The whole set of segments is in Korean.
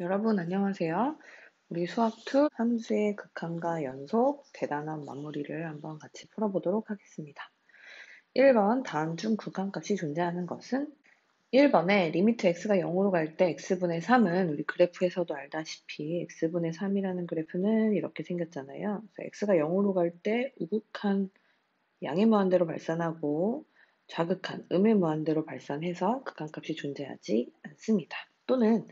여러분 안녕하세요. 우리 수학2 함수의 극한과 연속 대단한 마무리를 한번 같이 풀어보도록 하겠습니다. 1번 다음 중 극한값이 존재하는 것은 1번에 리미트 x가 0으로 갈 때 x분의 3은 우리 그래프에서도 알다시피 x분의 3이라는 그래프는 이렇게 생겼잖아요. 그래서 x가 0으로 갈 때 우극한 양의 무한대로 발산하고 좌극한 음의 무한대로 발산해서 극한값이 존재하지 않습니다. 또는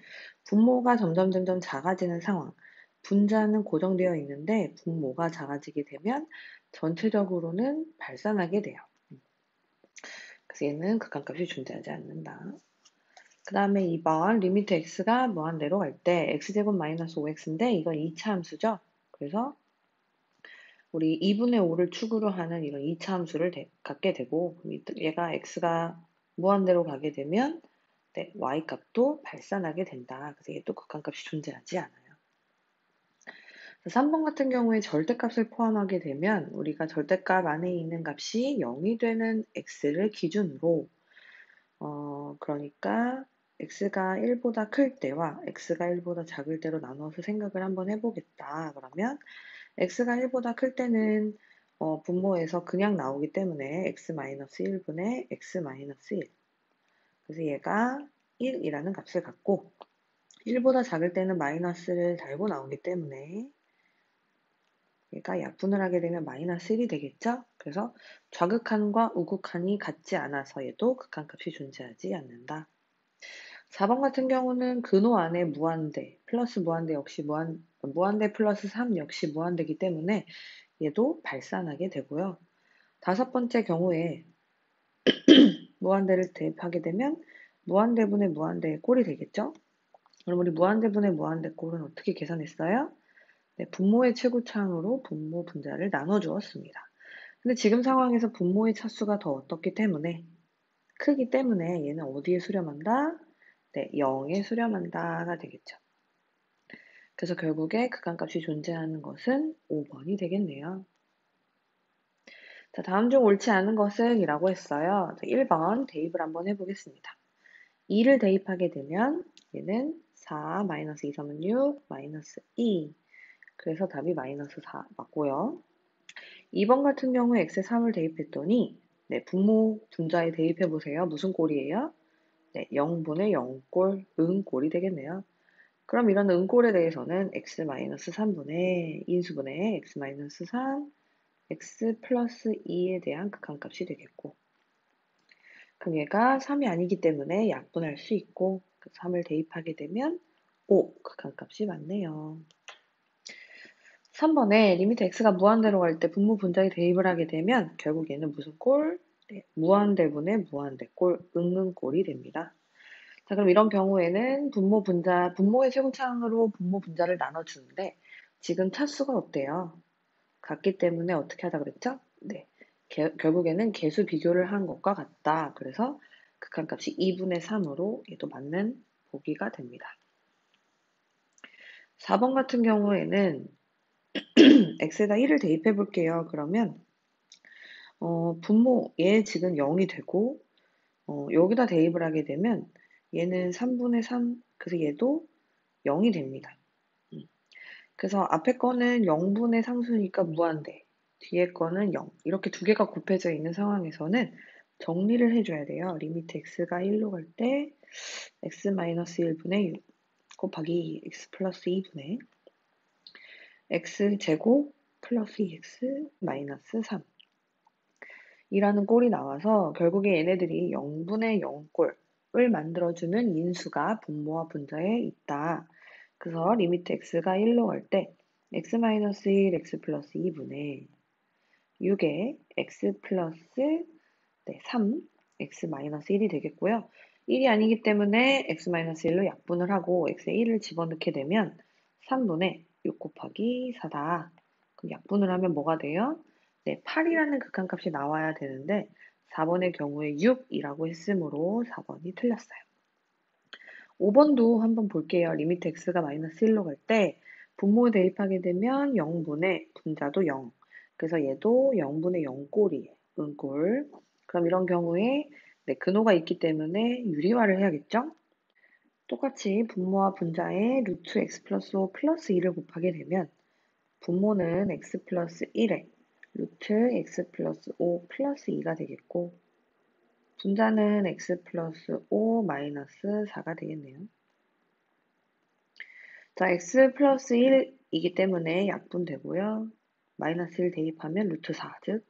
분모가 점점 작아지는 상황, 분자는 고정되어 있는데 분모가 작아지게 되면 전체적으로는 발산하게 돼요. 그래서 얘는 극한값이 존재하지 않는다. 그 다음에 2번 리미트 x가 무한대로 갈 때 x제곱 마이너스 5x인데 이건 2차 함수죠. 그래서 우리 2분의 5를 축으로 하는 이런 2차 함수를 갖게 되고 얘가 x가 무한대로 가게 되면 네, y 값도 발산하게 된다. 그래서 얘도 극한값이 존재하지 않아요. 3번 같은 경우에 절대값을 포함하게 되면 우리가 절대값 안에 있는 값이 0이 되는 x를 기준으로 그러니까 x가 1보다 클 때와 x가 1보다 작을 때로 나눠서 생각을 한번 해보겠다. 그러면 x가 1보다 클 때는 분모에서 그냥 나오기 때문에 x-1분의 x-1 그래서 얘가 1이라는 값을 갖고 1보다 작을 때는 마이너스를 달고 나오기 때문에 얘가 약분을 하게 되면 마이너스 1이 되겠죠? 그래서 좌극한과 우극한이 같지 않아서 얘도 극한값이 존재하지 않는다. 4번 같은 경우는 근호 안에 무한대, 플러스 무한대 역시 무한대 플러스 3 역시 무한대이기 때문에 얘도 발산하게 되고요. 5번째 경우에 무한대를 대입하게 되면 무한대분의 무한대의 꼴이 되겠죠? 그럼 우리 무한대분의 무한대 꼴은 어떻게 계산했어요? 네, 분모의 최고차항으로 분모 분자를 나눠주었습니다. 근데 지금 상황에서 분모의 차수가 더 어떻기 때문에 크기 때문에 얘는 어디에 수렴한다? 네, 0에 수렴한다가 되겠죠. 그래서 결국에 극한값이 존재하는 것은 5번이 되겠네요. 자, 다음 중 옳지 않은 것은 이라고 했어요. 1번 대입을 한번 해보겠습니다. 2를 대입하게 되면 얘는 4, 마이너스 2, 3은 6, 마이너스 2. 그래서 답이 마이너스 4 맞고요. 2번 같은 경우에 x에 3을 대입했더니 네, 분모 분자에 대입해보세요. 무슨 꼴이에요? 네, 0분의 0꼴, 응꼴이 되겠네요. 그럼 이런 응꼴에 대해서는 x-3분의 인수분의 x-3, x 플러스 2에 대한 극한값이 되겠고 그럼 얘가 3이 아니기 때문에 약분할 수 있고 3을 대입하게 되면 5 극한값이 맞네요. 3번에 리미트 x가 무한대로 갈 때 분모 분자에 대입을 하게 되면 결국 얘는 무슨 꼴? 네, 무한대분의 무한대꼴, 응응꼴이 됩니다. 자, 그럼 이런 경우에는 분모의 최고차항으로 분모 분자를 나눠주는데 지금 차수가 어때요? 같기 때문에 어떻게 하자 그랬죠? 네, 결국에는 개수 비교를 한 것과 같다. 그래서 극한값이 2분의 3으로 얘도 맞는 보기가 됩니다. 4번 같은 경우에는 x에다 1을 대입해 볼게요. 그러면 분모 얘 지금 0이 되고 여기다 대입을 하게 되면 얘는 3분의 3 그래서 얘도 0이 됩니다. 그래서 앞에 거는 0분의 상수니까 무한대 뒤에 거는 0 이렇게 두 개가 곱해져 있는 상황에서는 정리를 해줘야 돼요. 리미트 x가 1로 갈 때 x-1분의 6 곱하기 x 플러스 2분의 x제곱 플러스 2x 마이너스 3 이라는 꼴이 나와서 결국에 얘네들이 0분의 0꼴을 만들어주는 인수가 분모와 분자에 있다. 그래서 리미트 x가 1로 갈 때 x-1, x 플러스 2분의 6에 x 플러스 3, x 마이너스 1이 되겠고요. 1이 아니기 때문에 x-1로 약분을 하고 x에 1을 집어넣게 되면 3분의 6 곱하기 4다. 그럼 약분을 하면 뭐가 돼요? 네, 8이라는 극한값이 나와야 되는데 4번의 경우에 6이라고 했으므로 4번이 틀렸어요. 5번도 한번 볼게요. 리미트 x가 마이너스 1로 갈 때 분모에 대입하게 되면 0분의 분자도 0. 그래서 얘도 0분의 0꼴이에요. 응꼴. 그럼 이런 경우에 네, 근호가 있기 때문에 유리화를 해야겠죠? 똑같이 분모와 분자에 루트 x 플러스 5 플러스 2를 곱하게 되면 분모는 x 플러스 1에 루트 x 플러스 5 플러스 2가 되겠고 분자는 x 플러스 5 마이너스 4가 되겠네요. 자, x 플러스 1이기 때문에 약분되고요. 마이너스 1 대입하면 루트 4, 즉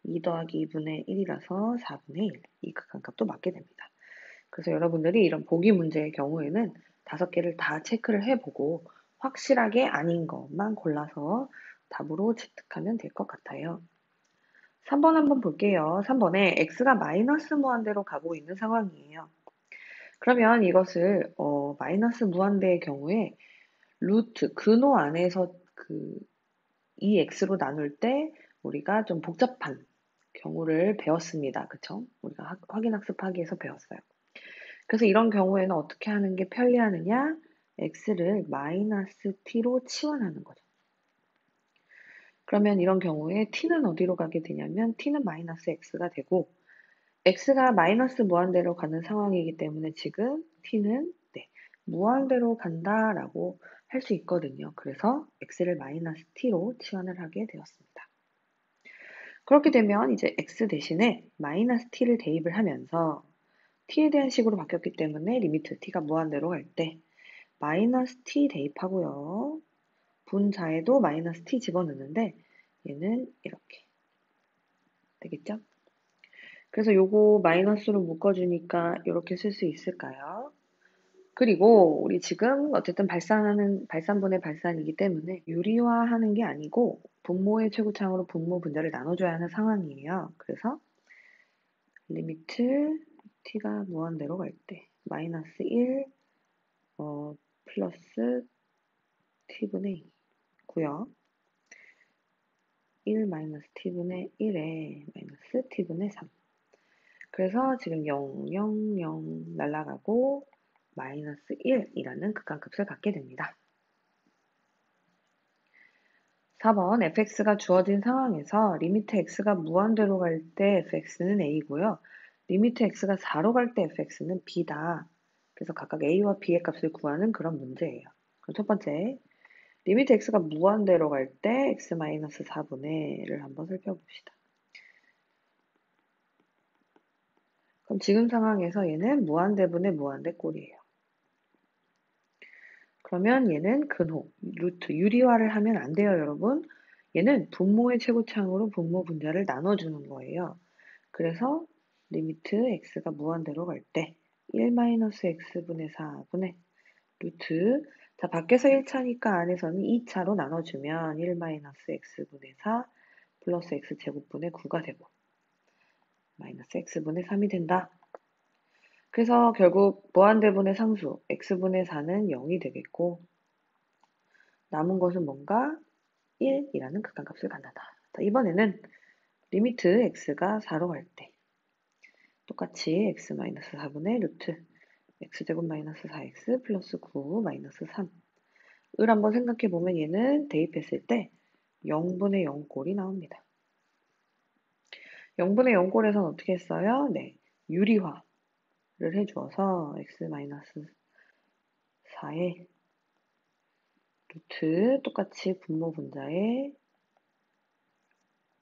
2 더하기 2분의 1이라서 4분의 1. 이 극한값도 맞게 됩니다. 그래서 여러분들이 이런 보기 문제의 경우에는 5개를 다 체크를 해보고 확실하게 아닌 것만 골라서 답으로 채택하면 될 것 같아요. 3번 한번 볼게요. 3번에 x가 마이너스 무한대로 가고 있는 상황이에요. 그러면 이것을 마이너스 무한대의 경우에 루트 근호 안에서 이 x로 나눌 때 우리가 좀 복잡한 경우를 배웠습니다. 그쵸? 우리가 확인학습하기에서 배웠어요. 그래서 이런 경우에는 어떻게 하는 게 편리하느냐? x를 마이너스 t로 치환하는 거죠. 그러면 이런 경우에 t는 어디로 가게 되냐면 t는 마이너스 x가 되고 x가 마이너스 무한대로 가는 상황이기 때문에 지금 t는 무한대로 간다라고 할 수 있거든요. 그래서 x를 마이너스 t로 치환을 하게 되었습니다. 그렇게 되면 이제 x 대신에 마이너스 t를 대입을 하면서 t에 대한 식으로 바뀌었기 때문에 리미트 t가 무한대로 갈 때 마이너스 t 대입하고요. 분자에도 마이너스 t 집어넣는데 얘는 이렇게 되겠죠? 그래서 요거 마이너스로 묶어주니까 이렇게 쓸 수 있을까요? 그리고 우리 지금 어쨌든 발산분의 발산이기 때문에 유리화하는 게 아니고 분모의 최고차항으로 분모 분자를 나눠줘야 하는 상황이에요. 그래서 리미트 t가 무한대로 갈 때 마이너스 1 플러스 t분의 2고요. 1 마이너스 t분의 1에 마이너스 t분의 3. 그래서 지금 0, 0, 0 날아가고 마이너스 1이라는 극한값을 갖게 됩니다. 4번 fx가 주어진 상황에서 리미트 x가 무한대로 갈 때 fx는 a고요. 리미트 x가 4로 갈 때 fx는 b다. 그래서 각각 a와 b의 값을 구하는 그런 문제예요. 그럼 첫 번째, 리미트 x가 무한대로 갈 때 x-4분의 1을 한번 살펴봅시다. 그럼 지금 상황에서 얘는 무한대분의 무한대 꼴이에요. 그러면 얘는 근호, 루트, 유리화를 하면 안 돼요, 여러분. 얘는 분모의 최고차항으로 분모 분자를 나눠주는 거예요. 그래서 리미트 x가 무한대로 갈 때 1-x분의 4분의 루트, 자, 밖에서 1차니까 안에서는 2차로 나눠주면 1-x분의 4 플러스 x제곱분의 9가 되고 마이너스 x분의 3이 된다. 그래서 결국 무한대분의 상수 x분의 4는 0이 되겠고 남은 것은 뭔가 1이라는 극한값을 갖는다. 자, 이번에는 리미트 x가 4로 갈 때 똑같이 x-4분의 루트 x제곱 마이너스 4x 플러스 9 마이너스 3을 한번 생각해보면 얘는 대입했을 때 0분의 0꼴이 나옵니다. 0분의 0꼴에서는 어떻게 했어요? 네, 유리화를 해주어서 x-4의 루트 똑같이 분모 분자에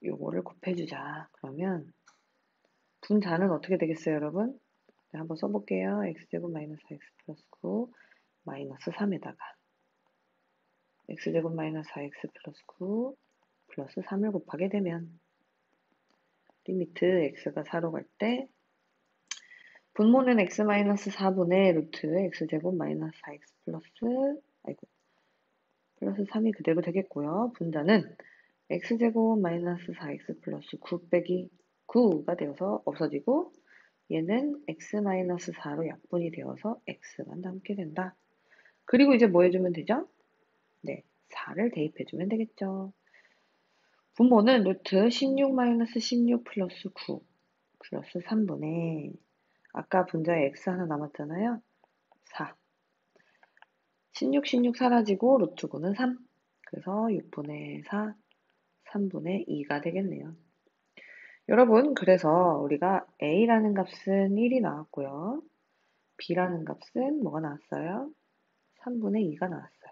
요거를 곱해주자. 그러면 분자는 어떻게 되겠어요, 여러분? 네, 한번 써볼게요. x제곱 마이너스 4x 플러스 9 마이너스 3에다가 x제곱 마이너스 4x 플러스 9 플러스 3을 곱하게 되면 리미트 x가 4로 갈 때 분모는 x 마이너스 4분의 루트 x제곱 마이너스 4x 플러스 3이 그대로 되겠고요. 분자는 x제곱 마이너스 4x 플러스 9 빼기 9가 되어서 없어지고 얘는 x-4로 약분이 되어서 x만 남게 된다. 그리고 이제 뭐 해주면 되죠? 네, 4를 대입해주면 되겠죠. 분모는 루트 16-16 플러스 9 플러스 3분의 아까 분자에 x 하나 남았잖아요. 4. 16 사라지고 루트 9는 3. 그래서 6분의 4, 3분의 2가 되겠네요. 여러분, 그래서 우리가 a라는 값은 1이 나왔고요. b라는 값은 뭐가 나왔어요? 3분의 2가 나왔어요.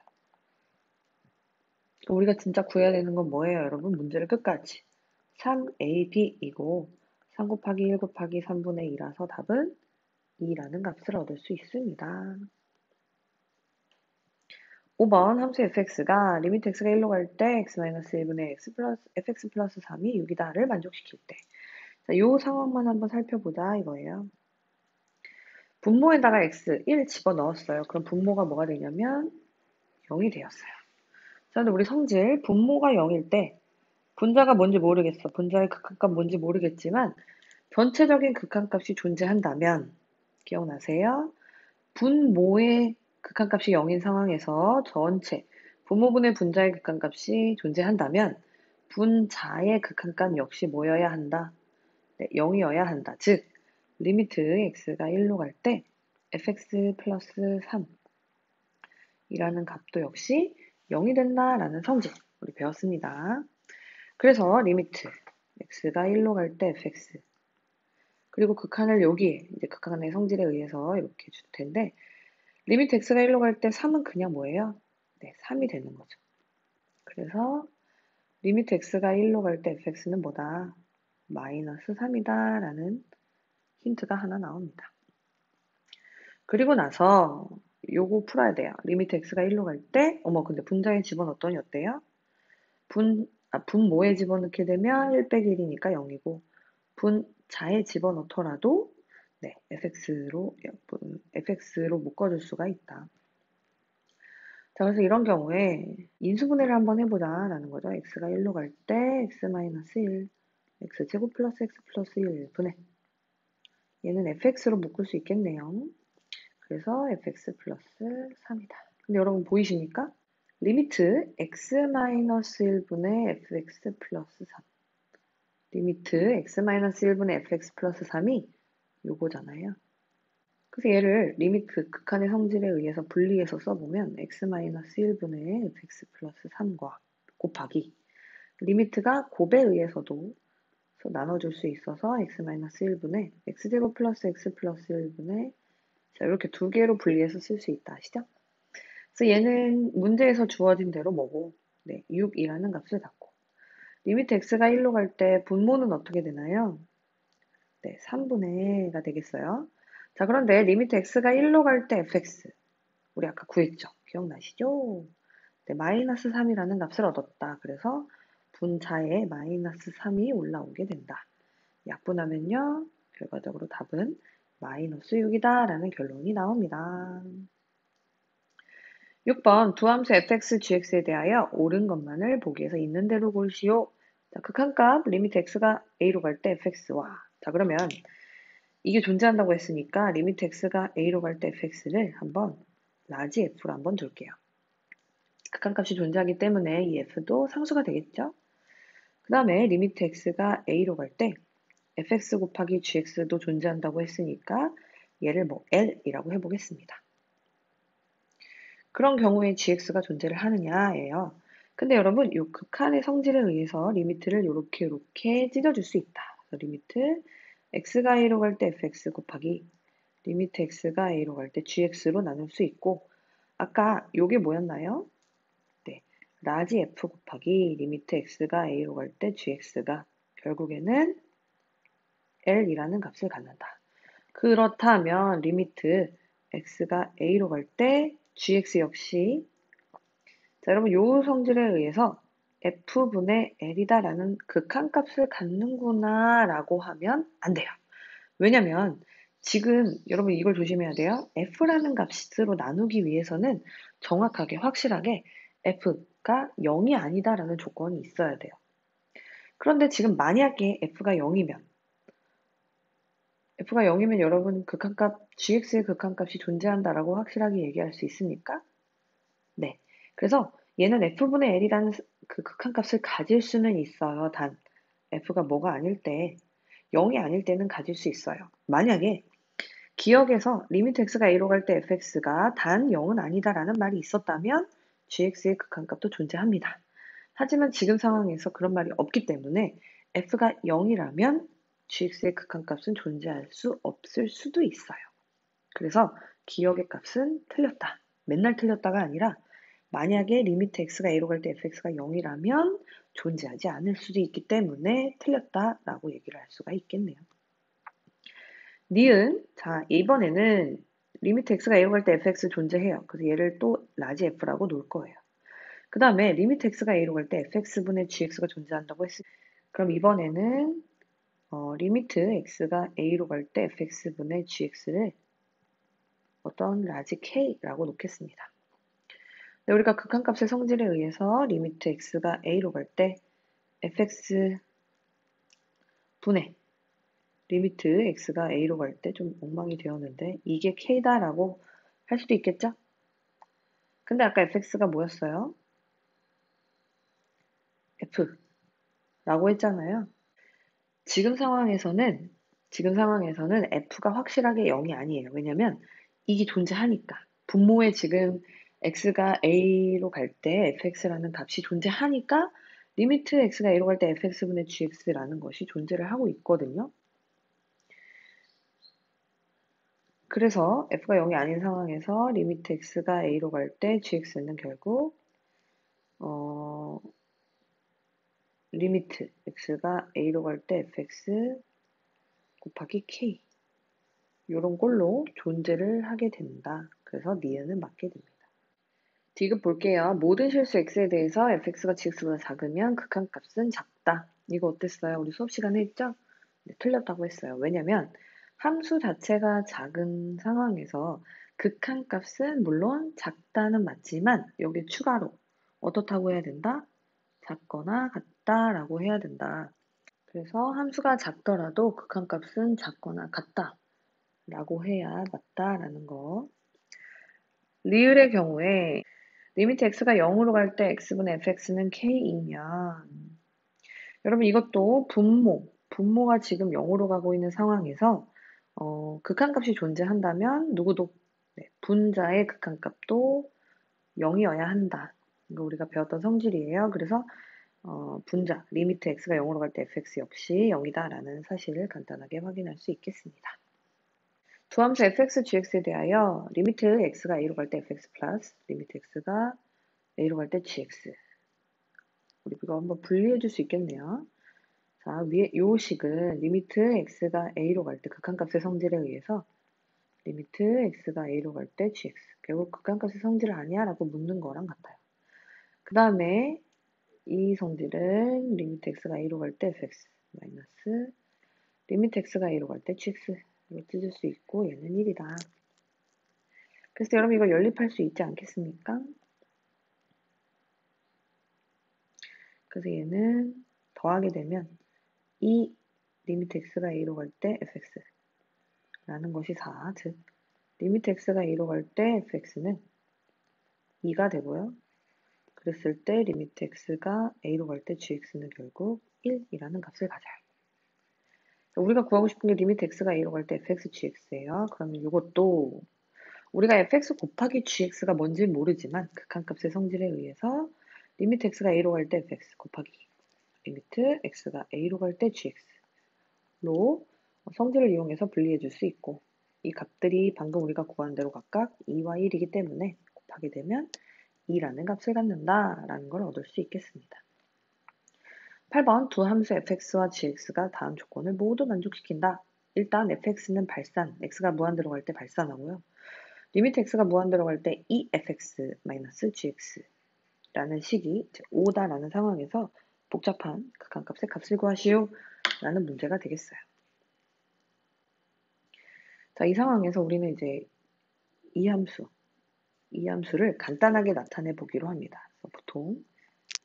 우리가 진짜 구해야 되는 건 뭐예요, 여러분? 문제를 끝까지. 3ab이고 3 곱하기 1 곱하기 3분의 2라서 답은 2라는 값을 얻을 수 있습니다. 5번 함수 fx가 리미트 x가 1로 갈 때 x-1분의 x 플러스 fx 플러스 3이 6이다를 만족시킬 때. 자, 이 상황만 한번 살펴보자 이거예요. 분모에다가 x 1 집어넣었어요. 그럼 분모가 뭐가 되냐면 0이 되었어요. 자, 근데 우리 성질 분모가 0일 때 분자가 뭔지 모르겠어. 분자의 극한값 뭔지 모르겠지만 전체적인 극한값이 존재한다면 기억나세요? 분모의 극한값이 0인 상황에서 전체 분모분의 분자의 극한값이 존재한다면 분자의 극한값 역시 뭐여야 한다? 네, 0이어야 한다. 즉 리미트 x가 1로 갈 때 fx 플러스 3이라는 값도 역시 0이 된다라는 성질 우리 배웠습니다. 그래서 리미트 x가 1로 갈 때 fx 그리고 극한을 여기에 이제 극한의 성질에 의해서 이렇게 줄 텐데 리미트 x가 1로 갈 때 3은 그냥 뭐예요? 네, 3이 되는 거죠. 그래서 리미트 x가 1로 갈 때 fx는 뭐다? 마이너스 3이다 라는 힌트가 하나 나옵니다. 그리고 나서 요거 풀어야 돼요. 리미트 x가 1로 갈 때 근데 분자에 집어넣었더니 어때요? 분모에 집어넣게 되면 1 빼기 1이니까 0이고 분자에 집어넣더라도 네, fx로 묶어줄 수가 있다. 자, 그래서 이런 경우에 인수분해를 한번 해보자라는 거죠. x가 1로 갈 때 x-1, x제곱 플러스 x 플러스 1 분해. 얘는 fx로 묶을 수 있겠네요. 그래서 fx 플러스 3이다. 근데 여러분 보이십니까? 리미트 x-1분의 fx 플러스 3. 리미트 x-1분의 fx 플러스 3이 요거잖아요. 그래서 얘를 리미트 극한의 성질에 의해서 분리해서 써보면 x-1분의 fx 플러스 3과 곱하기 리미트가 곱에 의해서도 나눠줄 수 있어서 x-1분의 x제곱 플러스 x 플러스 1분의 자, 이렇게 두 개로 분리해서 쓸 수 있다. 아시죠? 그래서 얘는 문제에서 주어진 대로 뭐고 네, 6이라는 값을 갖고 리미트 x가 1로 갈 때 분모는 어떻게 되나요? 네, 3분의 1가 되겠어요. 자, 그런데 리미트 x가 1로 갈 때 fx 우리 아까 구했죠? 기억나시죠? 네, 마이너스 3이라는 값을 얻었다. 그래서 분자에 마이너스 3이 올라오게 된다. 약분하면요. 결과적으로 답은 마이너스 6이다 라는 결론이 나옵니다. 6번 두 함수 fx, gx에 대하여 옳은 것만을 보기에서 있는 대로 고르시오. 자, 극한값 리미트 x가 a로 갈 때 fx와 자 그러면 이게 존재한다고 했으니까 리미트 x가 a로 갈 때 fx를 한번 라지 f로 한번 줄게요. 극한값이 존재하기 때문에 이 f도 상수가 되겠죠. 그 다음에 리미트 x가 a로 갈 때 fx 곱하기 gx도 존재한다고 했으니까 얘를 뭐 l이라고 해보겠습니다. 그런 경우에 gx가 존재를 하느냐예요. 근데 여러분 이 극한의 성질에 의해서 리미트를 이렇게 찢어줄 수 있다. 그래서 리미트 x가 a로 갈 때 fx 곱하기 리미트 x가 a로 갈 때 gx로 나눌 수 있고 아까 요게 뭐였나요? 네, 라지 f 곱하기 리미트 x가 a로 갈 때 gx가 결국에는 l이라는 값을 갖는다. 그렇다면 리미트 x가 a로 갈 때 gx 역시 자, 여러분 요 성질에 의해서 f분의 l이다라는 극한값을 갖는구나 라고 하면 안 돼요. 왜냐면 지금 여러분 이걸 조심해야 돼요. f라는 값으로 나누기 위해서는 정확하게 확실하게 f가 0이 아니다라는 조건이 있어야 돼요. 그런데 지금 만약에 f가 0이면 여러분 극한값 gx의 극한값이 존재한다라고 확실하게 얘기할 수 있습니까? 네. 그래서 얘는 f분의 l이라는 그 극한값을 가질 수는 있어요. 단 f가 뭐가 아닐 때 0이 아닐 때는 가질 수 있어요. 만약에 기억에서 리미트 x가 a로 갈 때 fx가 단 0은 아니다라는 말이 있었다면 gx의 극한값도 존재합니다. 하지만 지금 상황에서 그런 말이 없기 때문에 f가 0이라면 gx의 극한값은 존재할 수 없을 수도 있어요. 그래서 기억의 값은 틀렸다. 맨날 틀렸다가 아니라 만약에 리미트 x가 a로 갈 때 fx가 0이라면 존재하지 않을 수도 있기 때문에 틀렸다라고 얘기를 할 수가 있겠네요. 니은, 자, 이번에는 리미트 x가 a로 갈 때 fx 존재해요. 그래서 얘를 또 라지 f라고 놓을 거예요. 그 다음에 리미트 x가 a로 갈 때 fx분의 gx가 존재한다고 했으니까 그럼 이번에는 리미트 x가 a로 갈 때 fx분의 gx를 어떤 라지 k라고 놓겠습니다. 네, 우리가 극한값의 성질에 의해서 리미트 x가 a로 갈 때 fx 분의 리미트 x가 a로 갈 때 좀 엉망이 되었는데 이게 k다라고 할 수도 있겠죠? 근데 아까 fx가 뭐였어요? f라고 했잖아요. 지금 상황에서는 f가 확실하게 0이 아니에요. 왜냐면 이게 존재하니까. 분모에 지금 x가 a로 갈 때 fx라는 값이 존재하니까 리미트 x가 a로 갈 때 fx분의 gx라는 것이 존재를 하고 있거든요. 그래서 f가 0이 아닌 상황에서 리미트 x가 a로 갈 때 gx는 결국 리미트 x가 a로 갈 때 fx 곱하기 k 요런 꼴로 존재를 하게 된다. 그래서 니은은 맞게 됩니다. 디귿 볼게요. 모든 실수 x에 대해서 fx가 gx보다 작으면 극한값은 작다. 이거 어땠어요? 우리 수업 시간에 했죠? 네, 틀렸다고 했어요. 왜냐면 함수 자체가 작은 상황에서 극한값은 물론 작다는 맞지만 여기 추가로 어떻다고 해야 된다? 작거나 같다라고 해야 된다. 그래서 함수가 작더라도 극한값은 작거나 같다라고 해야 맞다라는 거. 리을의 경우에 리미트 x가 0으로 갈 때 x분의 fx는 k이면 여러분 이것도 분모가 지금 0으로 가고 있는 상황에서 극한값이 존재한다면 누구도 분자의 극한값도 0이어야 한다. 이거 우리가 배웠던 성질이에요. 그래서 분자 리미트 x가 0으로 갈 때 fx 역시 0이다라는 사실을 간단하게 확인할 수 있겠습니다. 두 함수 fx, gx에 대하여 리미트 x가 a로 갈 때 fx 플러스 리미트 x가 a로 갈 때 gx 우리 이거 한번 분리해 줄 수 있겠네요. 자, 위에 요 식은 리미트 x가 a로 갈 때 극한값의 성질에 의해서 리미트 x가 a로 갈 때 gx 결국 극한값의 성질 아니야? 라고 묻는 거랑 같아요. 그 다음에 이 성질은 리미트 x가 a로 갈 때 fx 마이너스 리미트 x가 a로 갈 때 gx로 찢을 수 있고 얘는 1이다. 그래서 여러분 이거 연립할 수 있지 않겠습니까? 그래서 얘는 더하게 되면 이 리미트 x가 a로 갈 때 fx라는 것이 4, 즉 리미트 x가 a로 갈 때 fx는 2가 되고요. 그랬을 때 리미트 x가 a로 갈 때 gx는 결국 1이라는 값을 가져요. 우리가 구하고 싶은 게 리미트 x가 a로 갈 때 fx gx예요. 그러면 이것도 우리가 fx 곱하기 gx가 뭔지 모르지만 극한값의 성질에 의해서 리미트 x가 a로 갈 때 fx 곱하기 리미트 x가 a로 갈 때 gx로 성질을 이용해서 분리해 줄 수 있고 이 값들이 방금 우리가 구한 대로 각각 2와 1이기 때문에 곱하게 되면 2라는 값을 갖는다라는 걸 얻을 수 있겠습니다. 8번 두 함수 fx와 gx가 다음 조건을 모두 만족시킨다. 일단 fx는 발산, x가 무한대로 갈 때 발산하고요. 리미트 x가 무한대로 갈 때 efx-gx라는 식이 5다라는 상황에서 복잡한 극한값의 값을 구하시오 라는 문제가 되겠어요. 자, 이 상황에서 우리는 이제 이 함수를 간단하게 나타내 보기로 합니다. 그래서 보통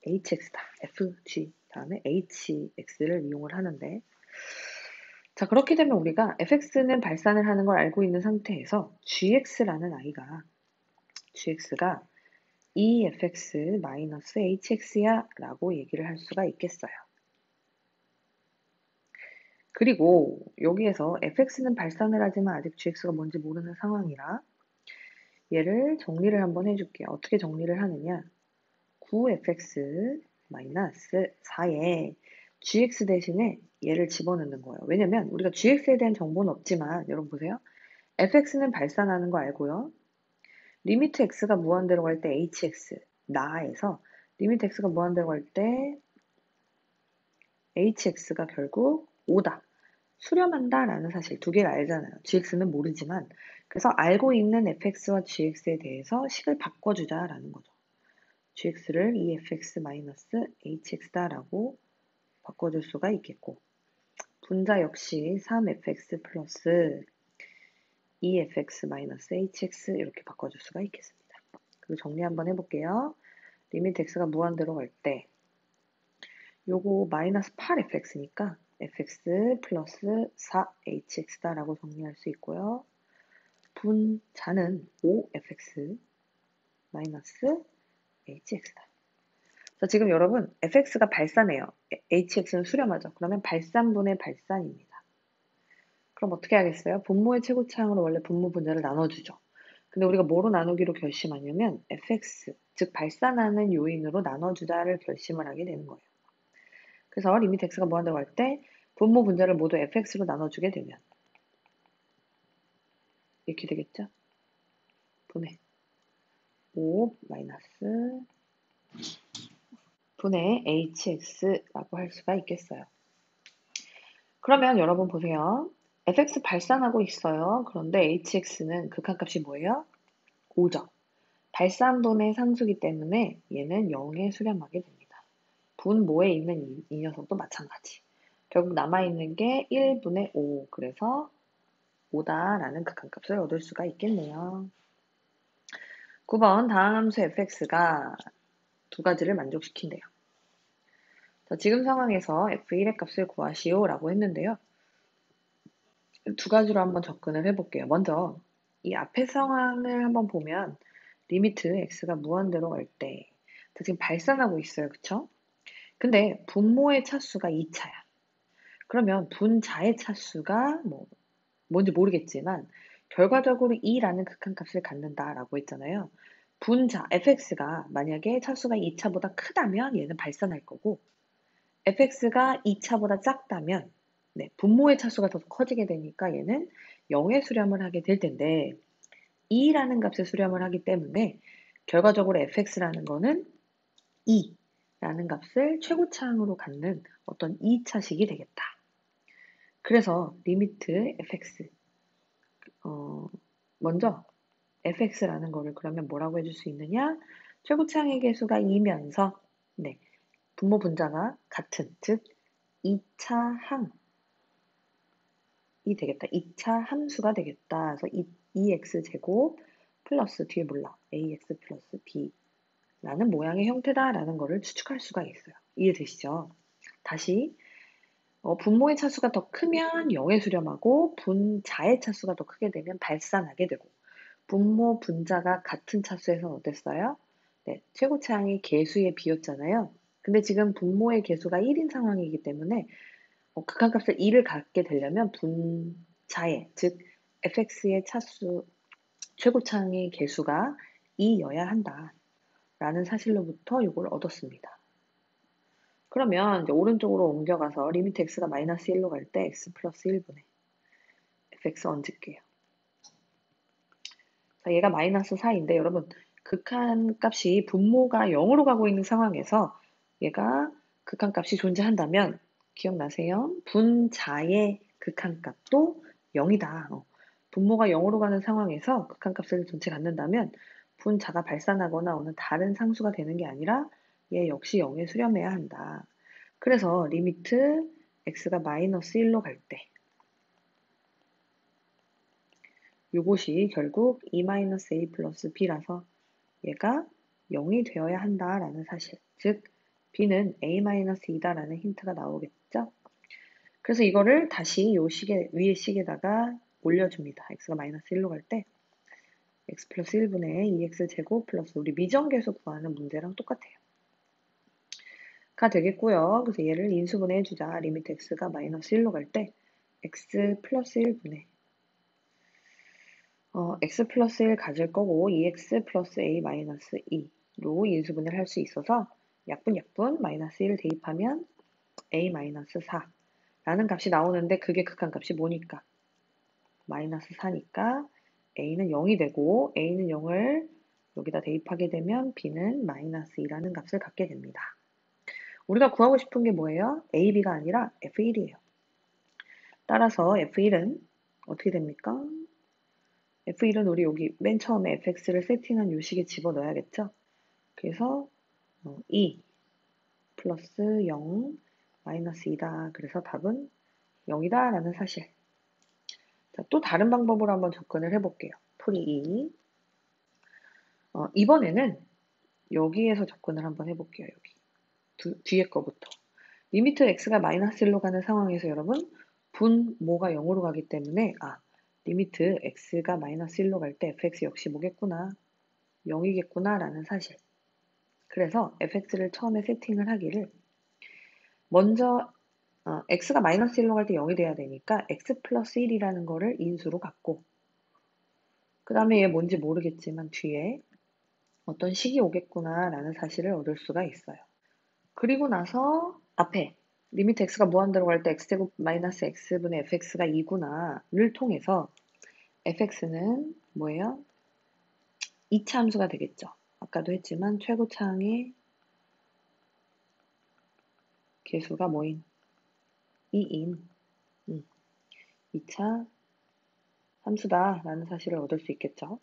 hx다, fg 다음에 hx를 이용을 하는데 자, 그렇게 되면 우리가 fx는 발산을 하는 걸 알고 있는 상태에서 gx라는 gx가 efx-hx야 라고 얘기를 할 수가 있겠어요. 그리고 여기에서 fx는 발산을 하지만 아직 gx가 뭔지 모르는 상황이라 얘를 정리를 한번 해줄게요. 어떻게 정리를 하느냐 9fx-4에 gx 대신에 얘를 집어넣는 거예요. 왜냐면 우리가 gx에 대한 정보는 없지만 여러분 보세요. fx는 발산하는 거 알고요. 리미트 x가 무한대로 갈 때 hx, 나에서 리미트 x가 무한대로 갈 때 hx가 결국 5다. 수렴한다 라는 사실 두 개를 알잖아요. gx는 모르지만. 그래서 알고 있는 fx와 gx에 대해서 식을 바꿔주자 라는 거죠. gx를 efx-hx다 라고 바꿔줄 수가 있겠고, 분자 역시 3fx 플러스 efx-hx 이렇게 바꿔줄 수가 있겠습니다. 그리고 정리 한번 해볼게요. 리미트 x가 무한대로 갈 때 요거 마이너스 8fx니까 fx 플러스 4hx다 라고 정리할 수 있고요. 분자는 5fx 마이너스 hx다. 자, 지금 여러분 fx가 발산해요. hx는 수렴하죠. 그러면 발산분의 발산입니다. 그럼 어떻게 하겠어요? 분모의 최고차항으로 원래 분모 분자를 나눠주죠. 근데 우리가 뭐로 나누기로 결심하냐면 fx, 즉 발산하는 요인으로 나눠주자를 결심을 하게 되는 거예요. 그래서 리미트 x가 무한대로 갈 때 분모 분자를 모두 fx로 나눠주게 되면 이렇게 되겠죠? 분의 5 마이너스 분의 hx라고 할 수가 있겠어요. 그러면 여러분 보세요. fx 발산하고 있어요. 그런데 hx는 극한값이 뭐예요? 5죠. 발산분의 상수기 때문에 얘는 0에 수렴하게 됩니다. 분모에 있는 이 녀석도 마찬가지. 결국 남아있는 게 1분의 5. 그래서 5다라는 극한값을 얻을 수가 있겠네요. 9번 다음 함수 fx가 두 가지를 만족시킨대요. 자, 지금 상황에서 f1의 값을 구하시오 라고 했는데요. 두 가지로 한번 접근을 해볼게요. 먼저 이 앞의 상황을 한번 보면 리미트 x가 무한대로 갈 때 지금 발산하고 있어요. 그쵸? 근데 분모의 차수가 2차야. 그러면 분자의 차수가 뭔지 모르겠지만 결과적으로 2라는 극한값을 갖는다라고 했잖아요. 분자 fx가 만약에 차수가 2차보다 크다면 얘는 발산할 거고, fx가 2차보다 작다면 분모의 차수가 더 커지게 되니까 얘는 0에 수렴을 하게 될 텐데 2라는 값에 수렴을 하기 때문에 결과적으로 fx라는 거는 2라는 값을 최고차항으로 갖는 어떤 2차식이 되겠다. 그래서 리미트 fx 먼저 fx라는 거를 그러면 뭐라고 해줄 수 있느냐? 최고차항의 개수가 2면서 분모 분자가 같은, 즉 2차 항이 되겠다. 2차 함수가 되겠다. 그래서 2x제곱 플러스 뒤에 몰라. ax 플러스 b라는 모양의 형태다라는 거를 추측할 수가 있어요. 이해되시죠? 다시 분모의 차수가 더 크면 0에 수렴하고 분자의 차수가 더 크게 되면 발산하게 되고, 분모 분자가 같은 차수에서는 어땠어요? 최고차항이 개수에 비었잖아요. 근데 지금 분모의 개수가 1인 상황이기 때문에 극한값을 2를 갖게 되려면 분자의, 즉 fx의 차수, 최고차항의 개수가 2여야 한다라는 사실로부터 이걸 얻었습니다. 그러면 이제 오른쪽으로 옮겨가서 리미트 x가 마이너스 1로 갈 때 x 플러스 1분의 fx 얹을게요. 자, 얘가 마이너스 4인데 여러분 극한값이 분모가 0으로 가고 있는 상황에서 얘가 극한값이 존재한다면 기억나세요? 분자의 극한값도 0이다. 분모가 0으로 가는 상황에서 극한값을 전체 갖는다면 분자가 발산하거나 어느 다른 상수가 되는 게 아니라 얘 역시 0에 수렴해야 한다. 그래서 리미트 x가 마이너스 1로 갈 때 요것이 결국 e-a 플러스 b라서 얘가 0이 되어야 한다라는 사실, 즉 b는 a-2다라는 힌트가 나오겠죠? 그래서 이거를 다시 요 식에, 위에 식에다가 올려줍니다. x가 마이너스 1로 갈 때 x 플러스 1분의 2x제곱 플러스 우리 미정계수 구하는 문제랑 똑같아요. 가 되겠고요. 그래서 얘를 인수분해 해주자. 리미트 x가 마이너스 1로 갈 때 x 플러스 1분의 x 플러스 1 가질 거고 2x 플러스 a 마이너스 2로 인수분해를 할 수 있어서 약분 마이너스 1 대입하면 a 마이너스 4라는 값이 나오는데 그게 극한값이 뭐니까 마이너스 4니까 a는 0이 되고 a는 0을 여기다 대입하게 되면 b는 마이너스 2라는 값을 갖게 됩니다. 우리가 구하고 싶은 게 뭐예요? a, b가 아니라 f1이에요. 따라서 f1은 어떻게 됩니까? f1은 우리 여기 맨 처음에 fx를 세팅한 요식에 집어넣어야겠죠? 그래서 2 플러스 0 마이너스 2다. 그래서 답은 0이다 라는 사실. 자, 또 다른 방법으로 한번 접근을 해볼게요. 풀이 2. 이번에는 여기에서 접근을 한번 해볼게요. 여기 뒤에 거부터. 리미트 x가 마이너스 1로 가는 상황에서 여러분 분모가 0으로 가기 때문에 리미트 x가 마이너스 1로 갈 때 fx 역시 뭐겠구나 0이겠구나 라는 사실. 그래서 fx를 처음에 세팅을 하기를 먼저 x가 마이너스 1로 갈 때 0이 돼야 되니까 x 플러스 1이라는 거를 인수로 갖고 그 다음에 얘 뭔지 모르겠지만 뒤에 어떤 식이 오겠구나 라는 사실을 얻을 수가 있어요. 그리고 나서 앞에 리미트 x가 무한대로 갈 때 x제곱 마이너스 x분의 fx가 2구나를 통해서 fx는 뭐예요? 2차 함수가 되겠죠. 아까도 했지만 최고차항의 개수가 뭐인? 2인 2차 함수다 라는 사실을 얻을 수 있겠죠.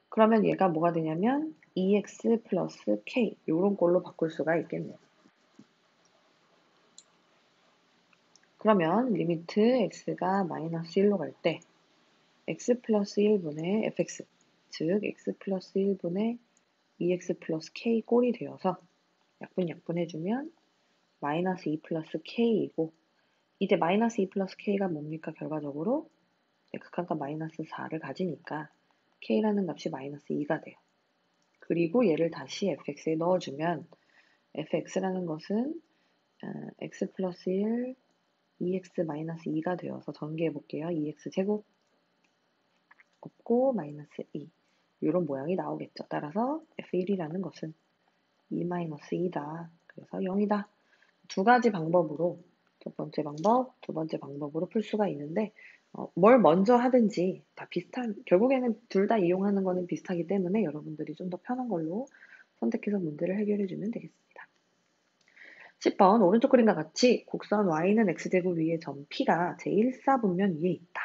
그러면 얘가 뭐가 되냐면 2x 플러스 k 요런 꼴로 바꿀 수가 있겠네요. 그러면 리미트 x가 마이너스 1로 갈 때 x 플러스 1분의 fx 즉 x 플러스 1분의 2x 플러스 k 꼴이 되어서 약분 해주면 마이너스 2 플러스 k이고 이제 마이너스 2 플러스 k가 뭡니까? 결과적으로 극한값 마이너스 4를 가지니까 k라는 값이 마이너스 2가 돼요. 그리고 얘를 다시 fx에 넣어주면 fx라는 것은 x 플러스 1 2x 마이너스 2가 되어서 전개해 볼게요. 2x 제곱 없고 마이너스 2 이런 모양이 나오겠죠. 따라서 f1이라는 것은 2 마이너스 2다. 그래서 0이다. 두 가지 방법으로 첫 번째 방법, 두 번째 방법으로 풀 수가 있는데 뭘 먼저 하든지 다 비슷한 결국에는 둘 다 이용하는 거는 비슷하기 때문에 여러분들이 좀 더 편한 걸로 선택해서 문제를 해결해 주면 되겠습니다. 10번 오른쪽 그림과 같이 곡선 y는 x제곱 위에 점 p가 제1사분면 위에 있다.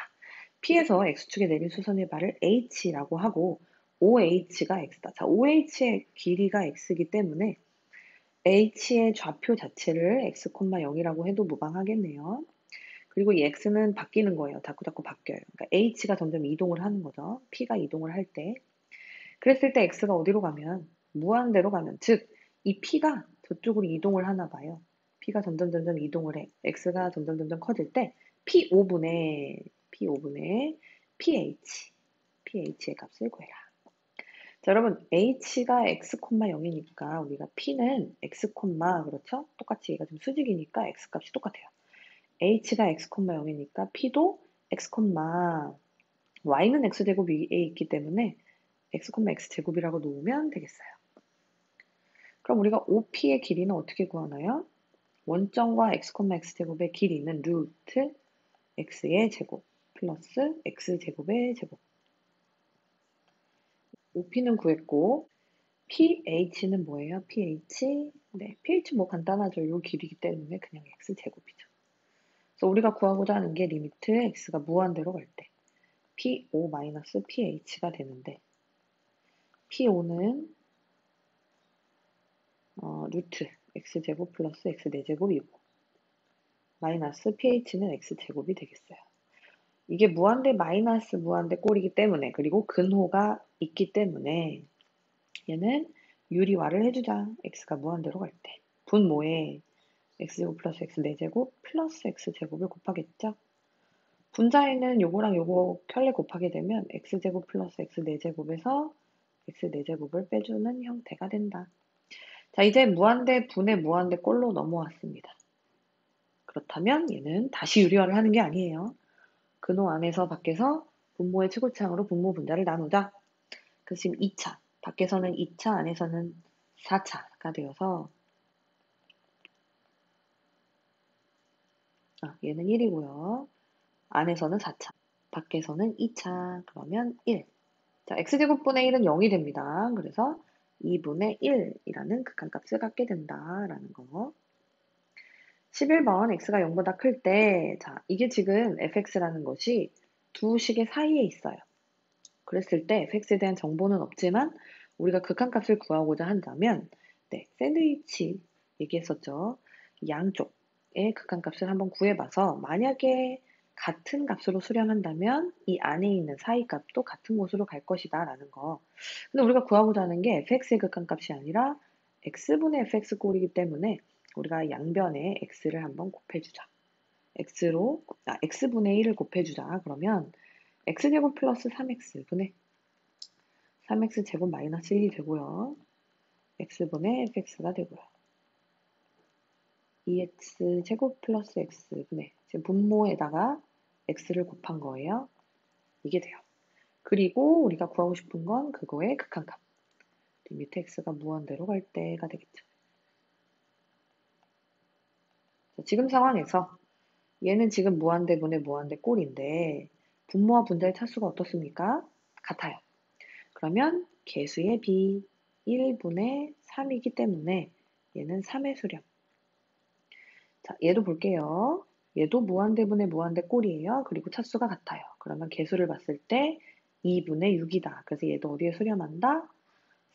p에서 x축에 내린 수선의 발을 h라고 하고 OH가 x다. 자, OH의 길이가 x이기 때문에 h의 좌표 자체를 x, 0이라고 해도 무방하겠네요. 그리고 이 x는 바뀌는 거예요. 자꾸 바뀌어요. 그러니까 h가 점점 이동을 하는 거죠. p가 이동을 할 때. 그랬을 때 x가 어디로 가면 무한대로 가면 즉 이 p가 저쪽으로 이동을 하나 봐요. p가 점점 이동을 해. x가 점점 커질 때 p5분의 ph의 값을 구해라. 자, 여러분 h가 x, 0이니까 우리가 p는 x, 그렇죠? 똑같이 얘가 좀 수직이니까 x 값이 똑같아요. h가 x, 0이니까 p도 x, y는 x제곱 위에 있기 때문에 x, x제곱이라고 놓으면 되겠어요. 그럼 우리가 OP의 길이는 어떻게 구하나요? 원점과 x, x제곱의 길이는 루트 x의 제곱 플러스 x제곱의 제곱. OP는 구했고 PH는 뭐예요? PH? 네, PH 뭐 간단하죠. 요 길이기 때문에 그냥 x제곱이죠. 그래서 우리가 구하고자 하는 게 리미트 x가 무한대로 갈 때 P5-PH가 되는데 P5는 루트 x제곱 플러스 x4제곱이고 마이너스 pH는 x제곱이 되겠어요. 이게 무한대 마이너스 무한대 꼴이기 때문에 그리고 근호가 있기 때문에 얘는 유리화를 해주자. x가 무한대로 갈 때 분모에 x제곱 플러스 x4제곱 플러스 x제곱을 곱하겠죠. 분자에는 요거랑 요거 켤레 곱하게 되면 x제곱 플러스 x4제곱에서 x4제곱을 빼주는 형태가 된다. 자, 이제 무한대 분의 무한대 꼴로 넘어왔습니다. 그렇다면 얘는 다시 유리화를 하는 게 아니에요. 근호 안에서 밖에서 분모의 최고차항으로 분모 분자를 나누자. 그래서 지금 2차, 밖에서는 2차, 안에서는 4차가 되어서 얘는 1이고요. 안에서는 4차, 밖에서는 2차, 그러면 1. 자, x제곱분의 1은 0이 됩니다. 그래서 2분의 1이라는 극한값을 갖게 된다라는 거. 11번 x가 0보다 클 때, 자, 이게 지금 fx라는 것이 두 식의 사이에 있어요. 그랬을 때 fx에 대한 정보는 없지만 우리가 극한값을 구하고자 한다면, 네, 샌드위치 얘기했었죠. 양쪽의 극한값을 한번 구해봐서 만약에 같은 값으로 수렴한다면 이 안에 있는 사이 값도 같은 곳으로 갈 것이다 라는 거. 근데 우리가 구하고자 하는 게 fx의 극한값이 아니라 x분의 fx 꼴이기 때문에 우리가 양변에 x를 한번 곱해주자. x분의 1을 곱해주자. 그러면 x제곱 플러스 3x분의 3x제곱 마이너스 1이 되고요. x분의 fx가 되고요. 2x제곱 플러스 x분의 지금 분모에다가 x를 곱한 거예요. 이게 돼요. 그리고 우리가 구하고 싶은 건 그거의 극한값. 리미트 x가 무한대로 갈 때가 되겠죠. 지금 상황에서 얘는 지금 무한대분의 무한대 꼴인데 분모와 분자의 차수가 어떻습니까? 같아요. 그러면 개수의 b 1분의 3이기 때문에 얘는 3의 수렴. 자, 얘도 볼게요. 얘도 무한대분의 무한대 꼴이에요. 그리고 차수가 같아요. 그러면 개수를 봤을 때 2분의 6이다. 그래서 얘도 어디에 수렴한다?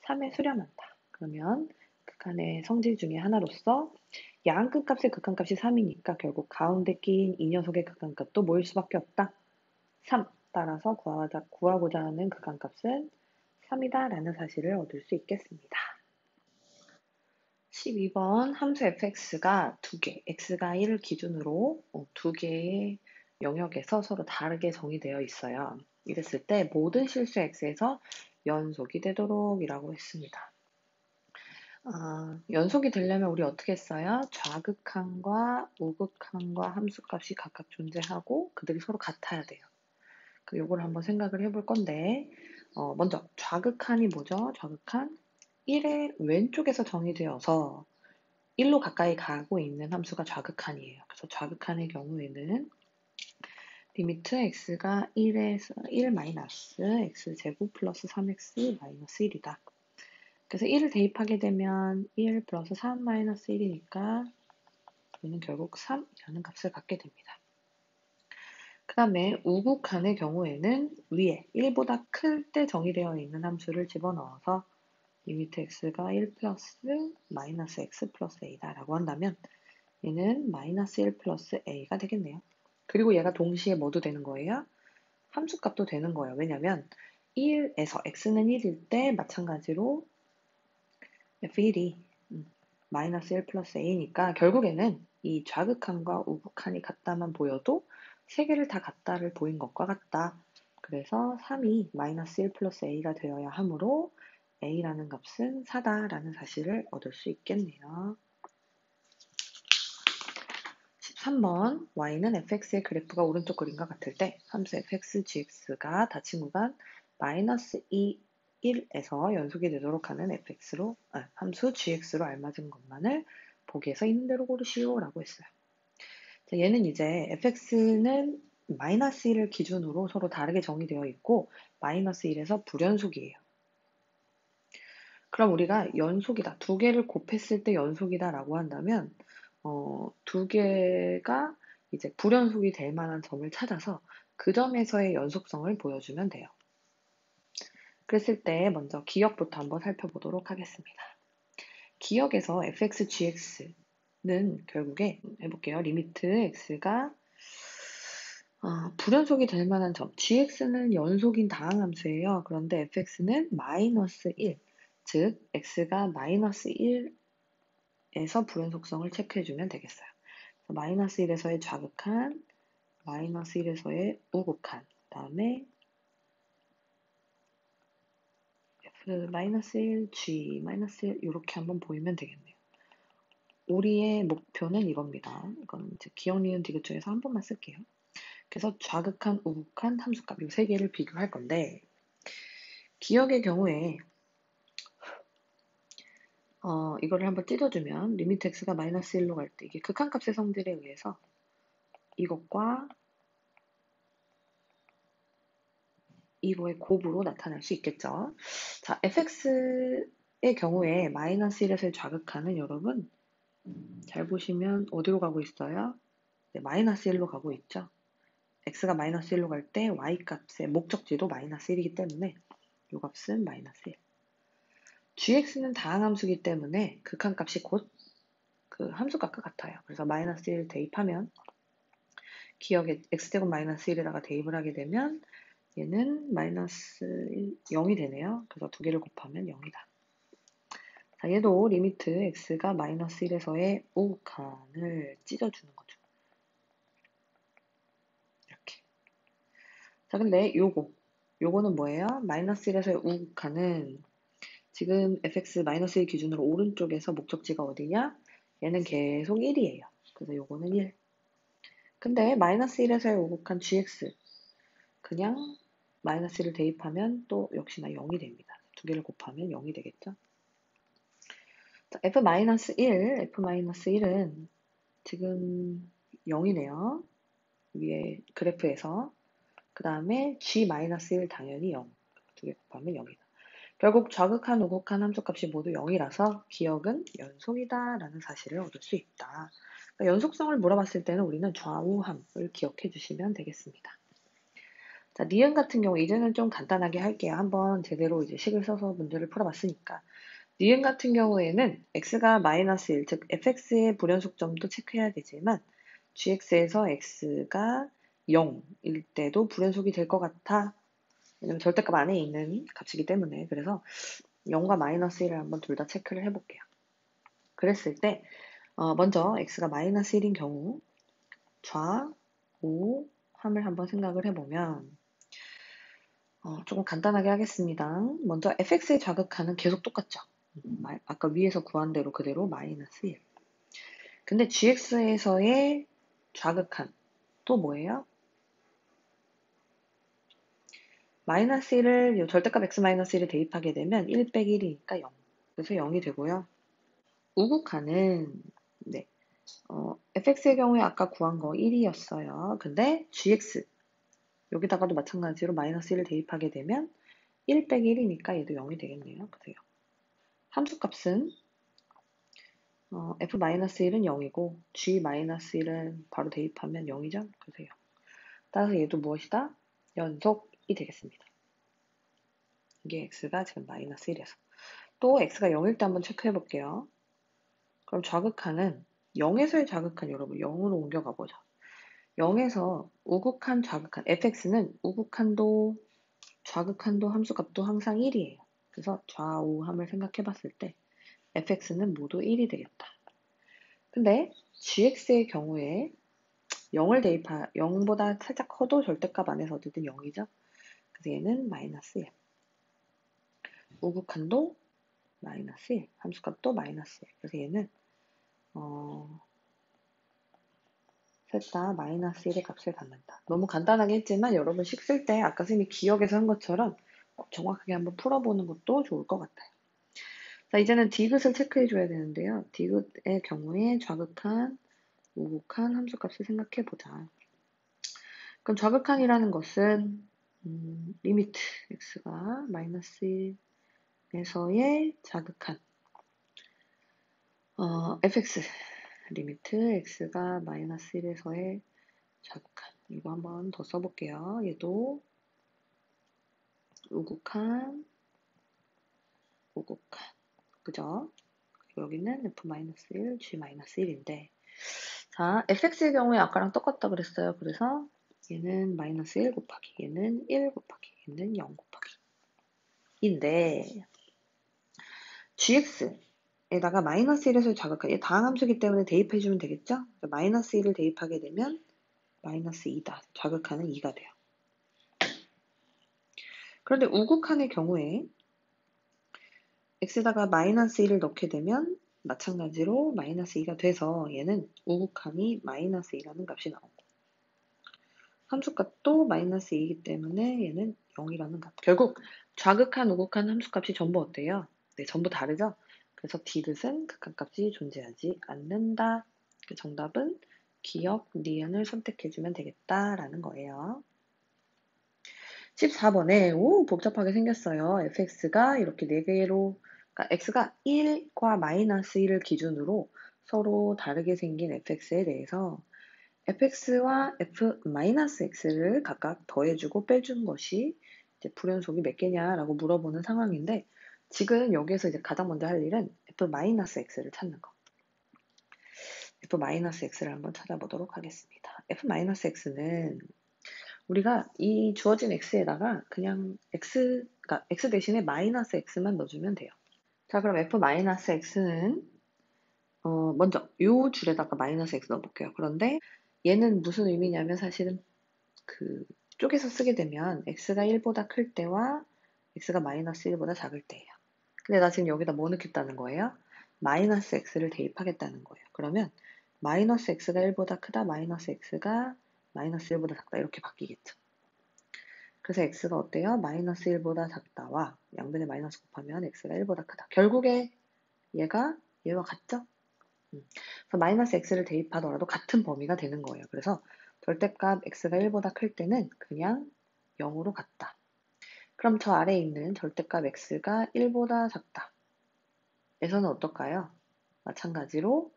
3에 수렴한다. 그러면 극한의 성질 중에 하나로서 양 끝값의 극한값이 3이니까 결국 가운데 끼인 이 녀석의 극한값도 뭐일 수밖에 없다? 3. 따라서 구하고자 하는 극한값은 3이다 라는 사실을 얻을 수 있겠습니다. 12번 함수 fx가 두 개, x가 1을 기준으로 두 개의 영역에서 서로 다르게 정의되어 있어요. 이랬을 때 모든 실수 x에서 연속이 되도록 이라고 했습니다. 연속이 되려면 우리 어떻게 했어요? 좌극한과 우극한과 함수값이 각각 존재하고 그들이 서로 같아야 돼요. 요걸 한번 생각을 해볼 건데 먼저 좌극한이 뭐죠? 좌극한 1의 왼쪽에서 정의되어서 1로 가까이 가고 있는 함수가 좌극한이에요. 그래서 좌극한의 경우에는 리미트 x가 1에서 1 마이너스 x제곱 플러스 3x 마이너스 1이다. 그래서 1을 대입하게 되면 1 플러스 3 마이너스 1이니까 우리는 결국 3이라는 값을 갖게 됩니다. 그 다음에 우극한의 경우에는 위에 1보다 클 때 정의되어 있는 함수를 집어넣어서 리미트 x가 1 플러스 마이너스 x 플러스 a다 라고 한다면 얘는 마이너스 1 플러스 a가 되겠네요. 그리고 얘가 동시에 뭐도 되는 거예요? 함수값도 되는 거예요. 왜냐면 1에서 x는 1일 때 마찬가지로 f1이 마이너스 1 플러스 a니까 결국에는 이 좌극한과 우극한이 같다만 보여도 세 개를 다 같다를 보인 것과 같다. 그래서 3이 마이너스 1 플러스 a가 되어야 하므로 a라는 값은 4다라는 사실을 얻을 수 있겠네요. 13번 y는 fx의 그래프가 오른쪽 그림과 같을 때 함수 fx, gx가 닫힌 구간 마이너스 2, 1에서 연속이 되도록 하는 함수 gx로 알맞은 것만을 보기에서 있는 대로 고르시오 라고 했어요. 자, 얘는 이제 fx는 마이너스 1을 기준으로 서로 다르게 정의되어 있고 마이너스 1에서 불연속이에요. 그럼 우리가 연속이다, 두 개를 곱했을 때 연속이다 라고 한다면 두 개가 이제 불연속이 될 만한 점을 찾아서 그 점에서의 연속성을 보여주면 돼요. 그랬을 때 먼저 기억부터 한번 살펴보도록 하겠습니다. 기억에서 fx, gx는 결국에 해볼게요. 리미트 x가 불연속이 될 만한 점, gx는 연속인 다항함수예요. 그런데 fx는 마이너스 1, 즉 x가 마이너스 1에서 불연속성을 체크해주면 되겠어요. 마이너스 1에서의 좌극한, 마이너스 1에서의 우극한, 그 다음에 f 마이너스 1, g 마이너스 1 이렇게 한번 보이면 되겠네요. 우리의 목표는 이겁니다. 이건 이제 기억, 니은, 디귿 중에서 한 번만 쓸게요. 그래서 좌극한, 우극한 함수값 이 세 개를 비교할 건데 기억의 경우에 이거를 한번 찢어주면 리미트 x가 마이너스 1로 갈 때 이게 극한값의 성질에 의해서 이것과 이거의 곱으로 나타낼 수 있겠죠. 자, fx의 경우에 마이너스 1에서의 좌극하는 여러분 잘 보시면 어디로 가고 있어요? 네, 마이너스 1로 가고 있죠. x가 마이너스 1로 갈 때 y값의 목적지도 마이너스 1이기 때문에 이 값은 마이너스 1. gx는 다항함수이기 때문에 극한값이 곧 그 함수값과 같아요. 그래서 마이너스 1 대입하면 기억에 x제곱 마이너스 1에다가 대입을 하게 되면 얘는 마이너스 0이 되네요. 그래서 두 개를 곱하면 0이다. 자, 얘도 리미트 x가 마이너스 1에서의 우극한을 찢어주는 거죠. 이렇게. 자, 근데 요거는 뭐예요? 마이너스 1에서의 우극한은 지금 fx 마이너스 1 기준으로 오른쪽에서 목적지가 어디냐? 얘는 계속 1이에요. 그래서 요거는 1. 근데 마이너스 1에서의 우극한 gx 그냥 마이너스 1을 대입하면 또 역시나 0이 됩니다. 두 개를 곱하면 0이 되겠죠? 자, f-1은 지금 0이네요. 위에 그래프에서. 그 다음에 g-1 당연히 0. 두 개 곱하면 0이다. 결국 좌극한, 우극한 함수값이 모두 0이라서 기억은 연속이다 라는 사실을 얻을 수 있다. 그러니까 연속성을 물어봤을 때는 우리는 좌우함을 기억해 주시면 되겠습니다. 자, 니은 같은 경우 이제는 좀 간단하게 할게요. 한번 제대로 이제 식을 써서 문제를 풀어봤으니까. 니은 같은 경우에는 x가 마이너스 1, 즉 fx의 불연속점도 체크해야 되지만 gx에서 x가 0일 때도 불연속이 될 것 같아. 왜냐면 절대값 안에 있는 값이기 때문에. 그래서 0과 마이너스 1을 한번 둘 다 체크를 해볼게요. 그랬을 때 먼저 x가 마이너스 1인 경우 좌, 우, 함을 한번 생각을 해보면 조금 간단하게 하겠습니다. 먼저 fx의 좌극한은 계속 똑같죠. 아까 위에서 구한 대로 그대로 마이너스 1. 근데 gx에서의 좌극한 또 뭐예요? 마이너스 1을 절대값 x 마이너스 1을 대입하게 되면 1 빼기 1이니까 0. 그래서 0이 되고요. 우극한은 네, fx의 경우에 아까 구한 거 1이었어요. 근데 gx 여기다가도 마찬가지로 마이너스 1을 대입하게 되면 1 빼기 1이니까 얘도 0이 되겠네요. 그래서 함수값은 f-1은 0이고 g-1은 바로 대입하면 0이죠. 그래서 0. 따라서 얘도 무엇이다? 연속이 되겠습니다. 이게 x가 지금 마이너스 1에서. 또 x가 0일 때 한번 체크해 볼게요. 그럼 좌극한은 0에서의 좌극한 여러분 0으로 옮겨가 보죠. 0에서 우극한 좌극한 fx는 우극한도 좌극한도 함수값도 항상 1이에요. 그래서 좌우함을 생각해 봤을 때 fx는 모두 1이 되겠다. 근데 gx의 경우에 0보다 살짝 커도 절대값 안에서 어쨌든 0이죠. 그래서 얘는 마이너스 1. 우극한도 마이너스 1. 함수값도 마이너스 1. 그래서 얘는 셋 다 마이너스 1의 값을 갖는다. 너무 간단하게 했지만 여러분 식 쓸 때 아까 선생님이 기억에서 한 것처럼 정확하게 한번 풀어보는 것도 좋을 것 같아요. 자, 이제는 디귿을 체크해 줘야 되는데요. 디귿의 경우에 좌극한, 우극한 함수값을 생각해 보자. 그럼 좌극한이라는 것은 리미트 x가 마이너스 1에서의 좌극한 fx 리미트 x가 마이너스 1에서의 좌극한 이거 한번 더 써볼게요. 얘도 우극한 그죠? 여기는 f-1, g-1인데 자, fx의 경우에 아까랑 똑같다 그랬어요. 그래서 얘는 마이너스 1 곱하기 얘는 1 곱하기 얘는 0 곱하기 인데 gx에다가 마이너스 1에서 자극한 얘 다항함수기 때문에 대입해주면 되겠죠? 마이너스 1을 대입하게 되면 마이너스 2다. 자극하는 2가 돼요. 그런데 우극한의 경우에 x에다가 마이너스 1을 넣게 되면 마찬가지로 마이너스 2가 돼서 얘는 우극한이 마이너스 2라는 값이 나오고 함수값도 마이너스 2이기 때문에 얘는 0이라는 값. 결국 좌극한, 우극한 함수값이 전부 어때요? 네, 전부 다르죠? 그래서 디귿은 극한값이 존재하지 않는다. 그 정답은 기억, 니은을 선택해주면 되겠다라는 거예요. 14번에 오 복잡하게 생겼어요. fx가 이렇게 4개로 그러니까 x가 1과 마이너스 1을 기준으로 서로 다르게 생긴 fx에 대해서 fx와 f-x를 각각 더해주고 빼준 것이 이제 불연속이 몇 개냐라고 물어보는 상황인데 지금 여기에서 이제 가장 먼저 할 일은 f-x를 찾는 거. f-x를 한번 찾아보도록 하겠습니다. f-x는 우리가 이 주어진 x에다가 그냥 그러니까 x 대신에 마이너스 x만 넣어주면 돼요. 자, 그럼 f-x는 먼저 요 줄에다가 마이너스 x 넣어볼게요. 그런데 얘는 무슨 의미냐면 사실은 그 쪼개서 쓰게 되면 x가 1보다 클 때와 x가 마이너스 1보다 작을 때예요. 근데 나 지금 여기다 뭐 넣겠다는 거예요? 마이너스 x를 대입하겠다는 거예요. 그러면 마이너스 x가 1보다 크다, 마이너스 x가 마이너스 1보다 작다 이렇게 바뀌겠죠. 그래서 x가 어때요? 마이너스 1보다 작다와 양변에 마이너스 곱하면 x가 1보다 크다. 결국에 얘와 같죠? 그래서 마이너스 x를 대입하더라도 같은 범위가 되는 거예요. 그래서 절대값 x가 1보다 클 때는 그냥 0으로 같다. 그럼 저 아래에 있는 절대값 x가 1보다 작다. 에서는 어떨까요? 마찬가지로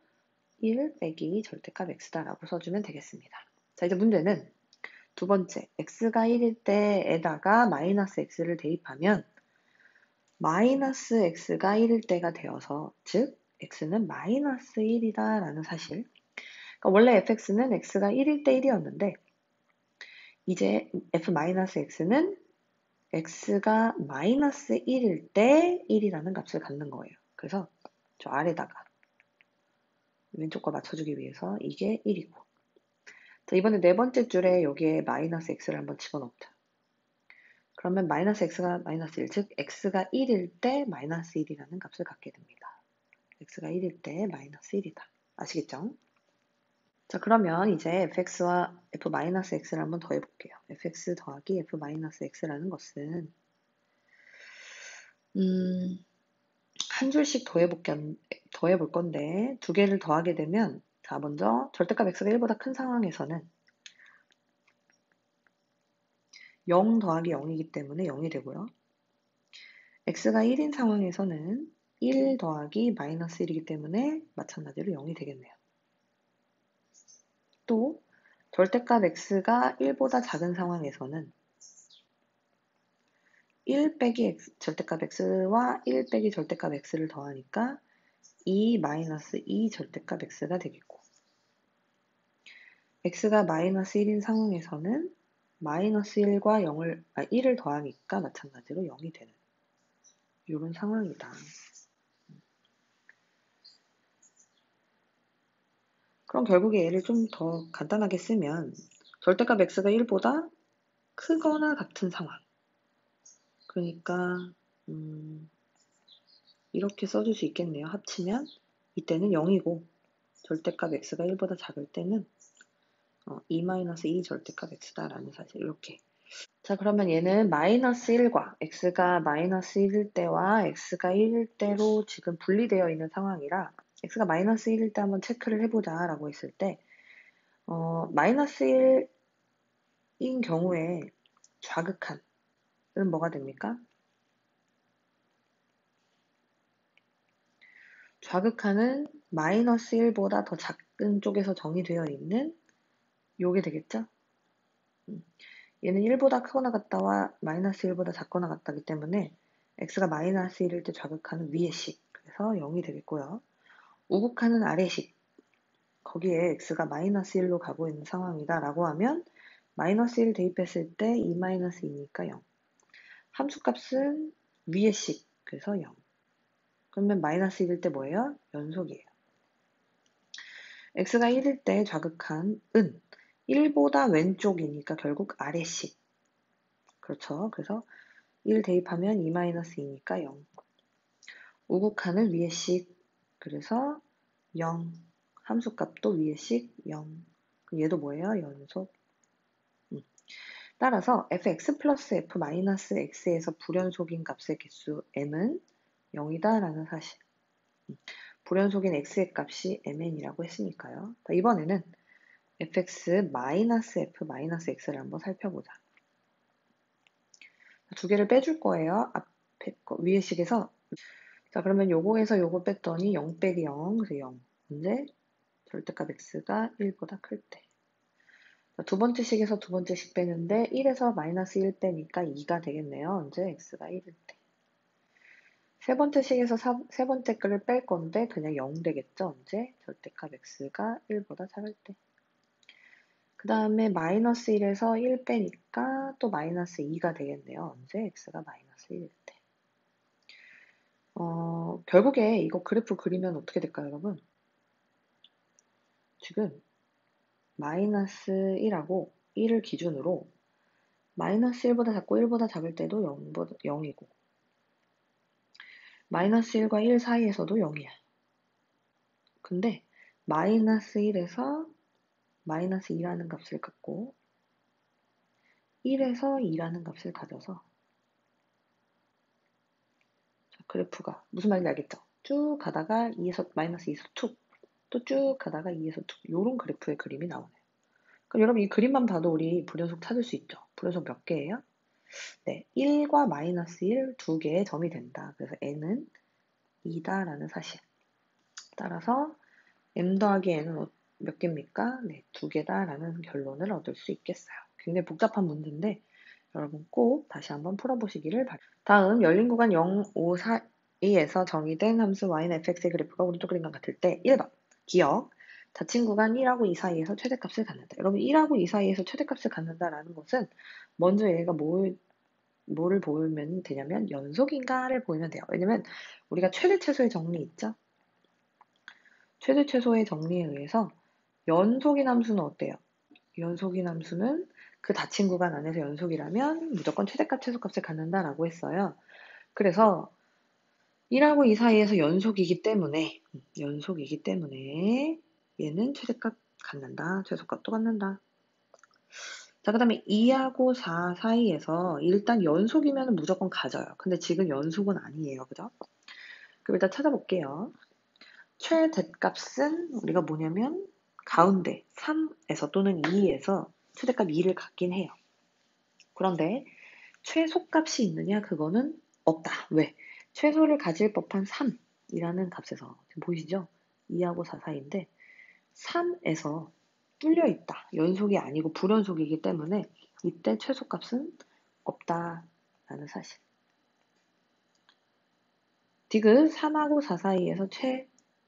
1 빼기 절대값 x다라고 써주면 되겠습니다. 자, 이제 문제는 두 번째, x가 1일 때에다가 마이너스 x를 대입하면 마이너스 x가 1일 때가 되어서 즉 x는 마이너스 1이다 라는 사실. 그러니까 원래 fx는 x가 1일 때 1이었는데 이제 f-x는 x가 마이너스 1일 때 1이라는 값을 갖는 거예요. 그래서 저 아래다가 왼쪽과 맞춰주기 위해서 이게 1이고 자, 이번에 네 번째 줄에 여기에 마이너스 x를 한번 집어넣자. 그러면 마이너스 x가 마이너스 1, 즉 x가 1일 때 마이너스 1이라는 값을 갖게 됩니다. x가 1일 때 마이너스 1이다. 아시겠죠? 자, 그러면 이제 fx와 f-x를 한번 더해볼게요. fx 더하기 f-x라는 것은 한 줄씩 더해볼 건데 두 개를 더하게 되면 자, 먼저 절대값 x가 1보다 큰 상황에서는 0 더하기 0이기 때문에 0이 되고요. x가 1인 상황에서는 1 더하기 마이너스 1이기 때문에 마찬가지로 0이 되겠네요. 또 절대값 x가 1보다 작은 상황에서는 1 빼기 절대값 x와 1 빼기 절대값 x를 더하니까 2 마이너스 2 절대값 x가 되겠고 x가 마이너스 1인 상황에서는 마이너스 1과 1을 더하니까 마찬가지로 0이 되는 이런 상황이다. 그럼 결국에 얘를 좀 더 간단하게 쓰면 절대값 x가 1보다 크거나 같은 상황. 그러니까 이렇게 써줄 수 있겠네요. 합치면 이때는 0이고 절대값 x가 1보다 작을 때는 2-2 절대값 x다라는 사실 이렇게. 자, 그러면 얘는 마이너스 1과 x가 마이너스 1일 때와 x가 1일 때로 지금 분리되어 있는 상황이라 x가 마이너스 1일 때 한번 체크를 해보자 라고 했을 때 마이너스 1인 경우에 좌극한은 뭐가 됩니까? 좌극한은 마이너스 1보다 더 작은 쪽에서 정의되어 있는 요게 되겠죠? 얘는 1보다 크거나 같다와 마이너스 1보다 작거나 같다기 때문에 x가 마이너스 1일 때 좌극한은 위의식, 그래서 0이 되겠고요. 우극한은 아래식, 거기에 x가 마이너스 1로 가고 있는 상황이다 라고 하면 마이너스 1 대입했을 때 2-2니까 0. 함수값은 위의식, 그래서 0. 그러면 마이너스 1일 때 뭐예요? 연속이에요. x가 1일 때 좌극한은 1보다 왼쪽이니까 결국 아래식. 그렇죠. 그래서 1 대입하면 2-2니까 0. 우극한은 위의식, 그래서 0. 함수값도 위의식 0. 그럼 얘도 뭐예요? 연속. 따라서 fx 플러스 f 마이너스 x에서 불연속인 값의 개수 m은 0이다 라는 사실. 불연속인 x의 값이 mn이라고 했으니까요. 이번에는 fx 마이너스 f 마이너스 x를 한번 살펴보자. 두 개를 빼줄 거예요. 앞에 거, 위에 식에서. 자, 그러면 요거에서 요거 뺐더니 0 빼기 0, 그래서 0. 문제 절대값 x가 1보다 클 때. 두 번째 식에서 두 번째 식 빼는데 1에서 마이너스 1 빼니까 2가 되겠네요. 언제 x가 1일 때. 세 번째 식에서 세 번째 거를 뺄 건데 그냥 0 되겠죠. 언제 절대값 x가 1보다 작을 때. 그 다음에 마이너스 1에서 1 빼니까 또 마이너스 2가 되겠네요. 언제 x가 마이너스 1일 때. 결국에 이거 그래프 그리면 어떻게 될까요, 여러분? 지금 마이너스 1하고 1을 기준으로 마이너스 1보다 작고 1보다 작을 때도 0이고 마이너스 1과 1 사이에서도 0이야. 근데 마이너스 1에서 마이너스 2라는 값을 갖고 1에서 2라는 값을 가져서 그래프가 무슨 말인지 알겠죠? 쭉 가다가 2에서 마이너스 2에서 툭 또 쭉 가다가 2에서 툭 요런 그래프의 그림이 나오네요. 그럼 여러분 이 그림만 봐도 우리 불연속 찾을 수 있죠? 불연속 몇 개예요? 네, 1과 마이너스 1 두 개의 점이 된다. 그래서 n은 2다라는 사실. 따라서 m 더하기 n은 몇 개입니까? 네, 두 개다라는 결론을 얻을 수 있겠어요. 굉장히 복잡한 문제인데 여러분 꼭 다시 한번 풀어보시기를 바랍니다. 다음 열린 구간 0, 5, 4에서 정의된 함수 y는 fx의 그래프가 오른쪽 그림과 같을 때 1번 기억 닫힌 구간 1하고 2 사이에서 최대값을 갖는다. 여러분 1하고 2 사이에서 최대값을 갖는다라는 것은 먼저 얘가 뭐를 보면 되냐면 연속인가를 보면 돼요. 왜냐면 우리가 최대 최소의 정리 있죠? 최대 최소의 정리에 의해서 연속인 함수는 어때요? 연속인 함수는 그 닫힌 구간 안에서 연속이라면 무조건 최대값 최소값을 갖는다라고 했어요. 그래서 1하고 2 사이에서 연속이기 때문에 얘는 최대값 갖는다. 최소값도 갖는다. 자, 그 다음에 2하고 4 사이에서 일단 연속이면 무조건 가져요. 근데 지금 연속은 아니에요. 그죠? 그럼 일단 찾아볼게요. 최대값은 우리가 뭐냐면 가운데 3에서 또는 2에서 최대값 2를 갖긴 해요. 그런데 최소값이 있느냐? 그거는 없다. 왜? 최소를 가질 법한 3이라는 값에서 지금 보이시죠? 2하고 4 사이인데 3에서 뚫려 있다. 연속이 아니고 불연속이기 때문에 이때 최소값은 없다라는 사실. 디귿 3하고 4 사이에서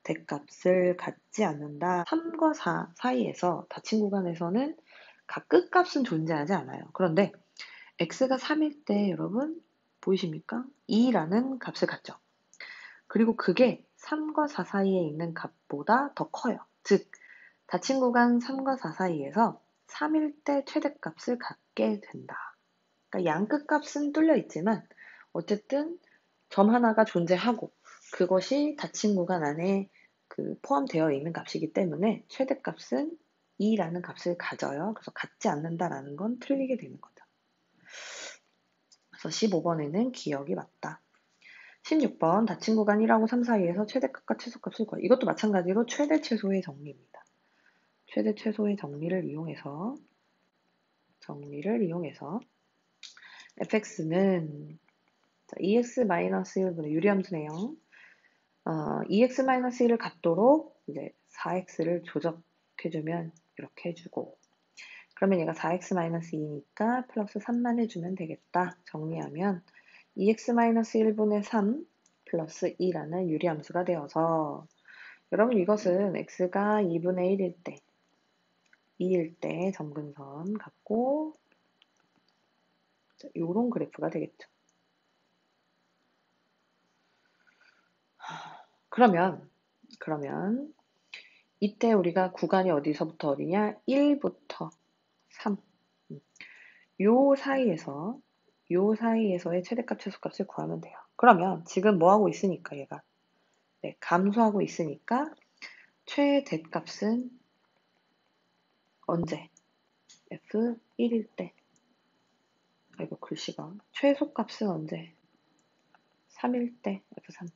최대값을 갖지 않는다. 3과 4 사이에서 닫힌 구간에서는 각 끝값은 존재하지 않아요. 그런데 x가 3일 때 여러분 보이십니까? 2라는 값을 갖죠. 그리고 그게 3과 4 사이에 있는 값보다 더 커요. 즉 닫힌 구간 3과 4 사이에서 3일 때 최대값을 갖게 된다. 그러니까 양 끝값은 뚫려 있지만 어쨌든 점 하나가 존재하고 그것이 닫힌 구간 안에 포함되어 있는 값이기 때문에 최대값은 2라는 값을 가져요. 그래서 갖지 않는다라는 건 틀리게 되는 거죠. 그래서 15번에는 기억이 맞다. 16번 닫힌 구간 1하고 3 사이에서 최대값과 최소값을 구하라. 이것도 마찬가지로 최대 최소의 정리입니다. 최대 최소의 정리를 이용해서 fx는 EX-1분의 유리함수네요. EX-1을 갖도록 이제 4x를 조적해주면 이렇게 해주고 그러면 얘가 4x-2니까 플러스 3만 해주면 되겠다. 정리하면 EX-1분의 3 플러스 2라는 유리함수가 되어서 여러분 이것은 x가 2분의 1일 때 2일 때 점근선 갖고 요런 그래프가 되겠죠. 그러면 이때 우리가 구간이 어디서부터 어디냐? 1부터 3. 요 사이에서의 최대값, 최소값을 구하면 돼요. 그러면 지금 뭐 하고 있으니까 얘가 감소하고 있으니까 최대값은 언제? f1일 때. 아이고 글씨가. 최소값은 언제? 3일 때 f3.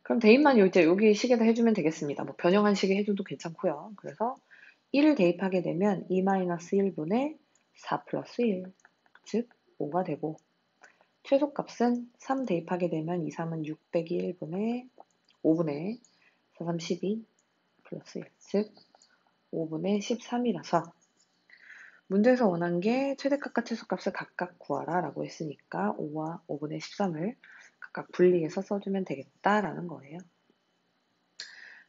그럼 대입만 이제 여기 식에다 해주면 되겠습니다. 뭐 변형한 식에 해줘도 괜찮고요. 그래서 1을 대입하게 되면 2-1분의 4 플러스 1. 즉 5가 되고 최소값은 3 대입하게 되면 2, 3은 6 빼기 1분의 5분의 4, 3, 12 플러스 1, 즉 5분의 13이라서 문제에서 원한 게 최대값과 최소값을 각각 구하라 라고 했으니까 5와 5분의 13을 각각 분리해서 써주면 되겠다라는 거예요.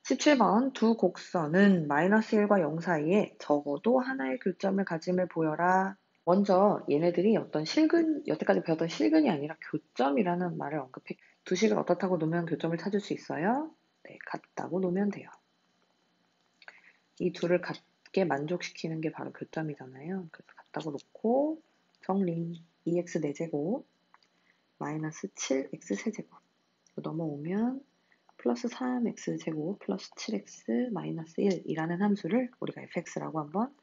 17번 두 곡선은 마이너스 1과 0 사이에 적어도 하나의 교점을 가짐을 보여라. 먼저 얘네들이 어떤 실근, 여태까지 배웠던 실근이 아니라 교점이라는 말을 언급해. 두 식을 어떻다고 놓으면 교점을 찾을 수 있어요? 네, 같다고 놓으면 돼요. 이 둘을 같게 만족시키는 게 바로 교점이잖아요. 그래서 같다고 놓고 정리 2x 4제곱 마이너스 7x 세제곱 넘어오면 플러스 3x 제곱 플러스 7x 마이너스 1이라는 함수를 우리가 fx라고 한번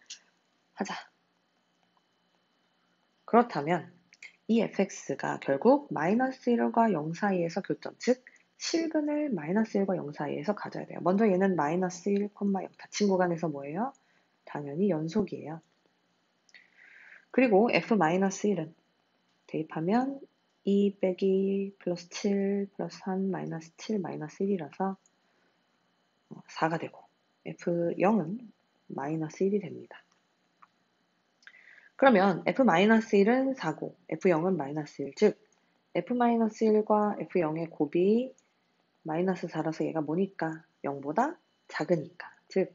하자. 그렇다면 이 fx가 결국 마이너스 1과 0 사이에서 교점, 즉 실근을 마이너스 1과 0 사이에서 가져야 돼요. 먼저 얘는 마이너스 1, 0 닫힌 구간에서 뭐예요? 당연히 연속이에요. 그리고 f-1은 대입하면 2 빼기 플러스 7 플러스 3 마이너스 7 마이너스 1이라서 4가 되고 f0은 마이너스 1이 됩니다. 그러면 f-1은 4고 f0은 마이너스 1, 즉 f-1과 f0의 곱이 마이너스 4라서 얘가 뭐니까? 0보다 작으니까. 즉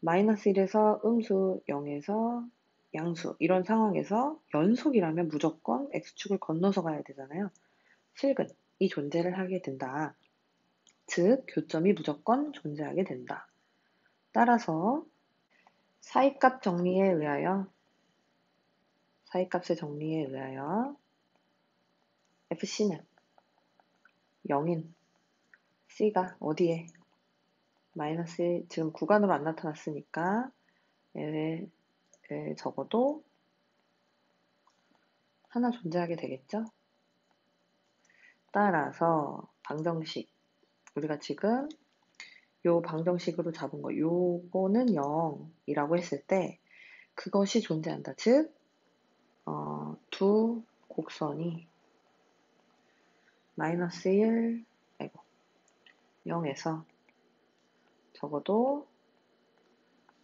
마이너스 1에서 음수, 0에서 양수 이런 상황에서 연속이라면 무조건 x축을 건너서 가야 되잖아요. 실근이 존재를 하게 된다. 즉 교점이 무조건 존재하게 된다. 따라서 사이값 정리에 의하여 사이값의 정리에 의하여 fc는 0인 c가 어디에? 마이너스 1, 지금 구간으로 안 나타났으니까 적어도 하나 존재하게 되겠죠? 따라서 방정식, 우리가 지금 요 방정식으로 잡은 거, 요거는 0이라고 했을 때 그것이 존재한다. 즉 두 곡선이 마이너스 1, 0에서 적어도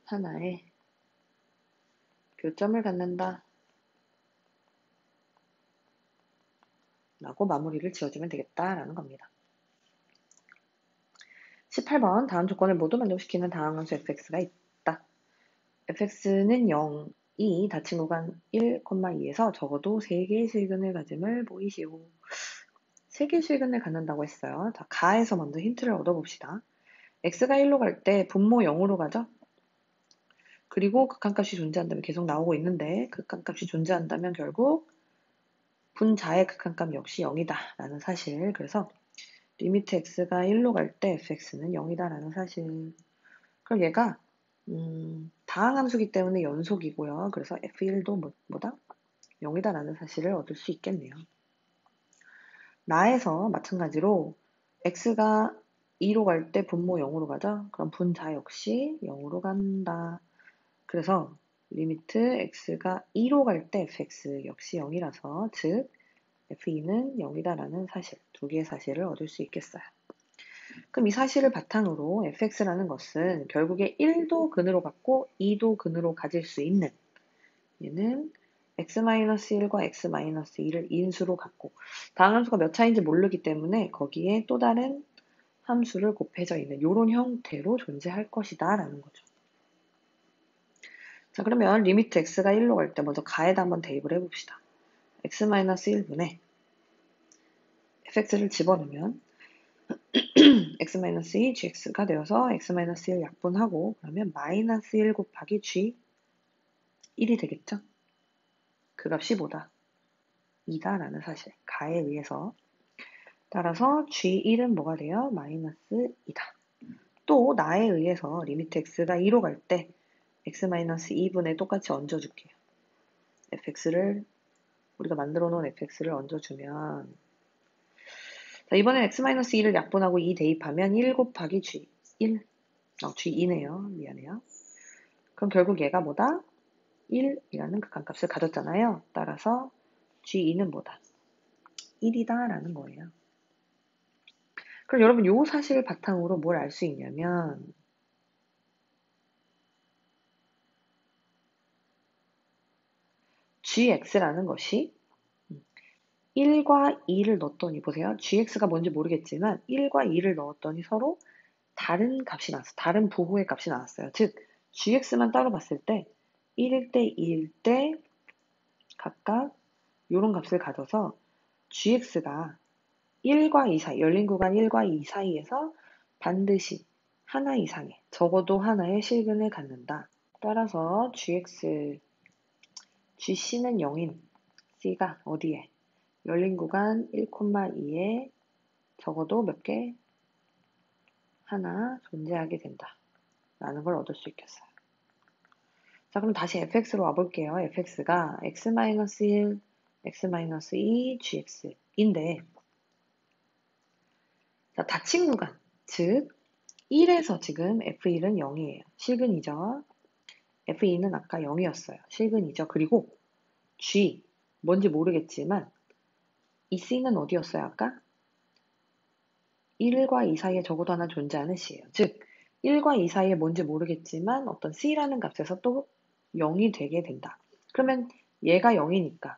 하나의 교점을 갖는다 라고 마무리를 지어주면 되겠다라는 겁니다. 18번 다음 조건을 모두 만족시키는 다항함수 fx가 있다. fx는 0이 닫힌 구간 1, 2에서 적어도 3개의 실근을 가짐을 보이시오. 3개의 실근을 갖는다고 했어요. 자, 가에서 먼저 힌트를 얻어봅시다. x가 1로 갈 때 분모 0으로 가죠? 그리고 극한값이 존재한다면 계속 나오고 있는데 극한값이 존재한다면 결국 분자의 극한값 역시 0이다 라는 사실. 그래서 리미트 x가 1로 갈 때 fx는 0이다 라는 사실. 그럼 얘가 다항함수기 때문에 연속이고요. 그래서 f1도 뭐다? 0이다 라는 사실을 얻을 수 있겠네요. 나에서 마찬가지로 x가 2로 갈 때 분모 0으로 가죠. 그럼 분자 역시 0으로 간다. 그래서 리미트 x가 2로 갈 때 fx 역시 0이라서 즉 f2는 0이다 라는 사실, 두 개의 사실을 얻을 수 있겠어요. 그럼 이 사실을 바탕으로 fx라는 것은 결국에 1도 근으로 갖고 2도 근으로 가질 수 있는, 얘는 x-1과 x-2를 인수로 갖고 다항함수가 몇 차인지 모르기 때문에 거기에 또 다른 함수를 곱해져 있는 이런 형태로 존재할 것이다 라는 거죠. 자, 그러면 리미트 x가 1로 갈 때 먼저 가에다 한번 대입을 해봅시다. x-1분의 fx를 집어넣으면 x-2 gx가 되어서 x-1 약분하고 그러면 마이너스 1 곱하기 g 1이 되겠죠? 그 값이 뭐다? 2다 라는 사실, 가에 의해서. 따라서 g1은 뭐가 돼요? 마이너스 2다. 또 나에 의해서 리미트 x가 2로 갈 때 x-2분에 똑같이 얹어줄게요. fx를 우리가 만들어 놓은 fx를 얹어주면, 자, 이번엔 x-2를 약분하고 2 대입하면 1 곱하기 g 1, g2네요. 미안해요. 그럼 결국 얘가 뭐다? 1이라는 극한값을 가졌잖아요. 따라서 G2는 뭐다? 1이다 라는 거예요. 그럼 여러분 요 사실을 바탕으로 뭘 알 수 있냐면 gx라는 것이 1과 2를 넣었더니 보세요. gx가 뭔지 모르겠지만 1과 2를 넣었더니 서로 다른 값이 나왔어요. 다른 부호의 값이 나왔어요. 즉 gx만 따로 봤을 때 1일 때 2일 때 각각 이런 값을 가져서 gx가 1과 2 사이, 열린 구간 1과 2 사이에서 반드시 하나 이상의, 적어도 하나의 실근을 갖는다. 따라서 gc는 0인 c가 어디에? 열린 구간 1,2에 적어도 몇 개? 하나 존재하게 된다. 라는 걸 얻을 수 있겠어요. 자, 그럼 다시 fx로 와볼게요. fx가 x-1, x-2, gx인데, 자, 닫힌 구간, 즉 1에서 지금 f1은 0이에요. 실근이죠. f2는 아까 0이었어요. 실근이죠. 그리고 g, 뭔지 모르겠지만 이 c는 어디였어요, 아까? 1과 2 사이에 적어도 하나 존재하는 c예요. 즉 1과 2 사이에 뭔지 모르겠지만 어떤 c라는 값에서 또 0이 되게 된다. 그러면 얘가 0이니까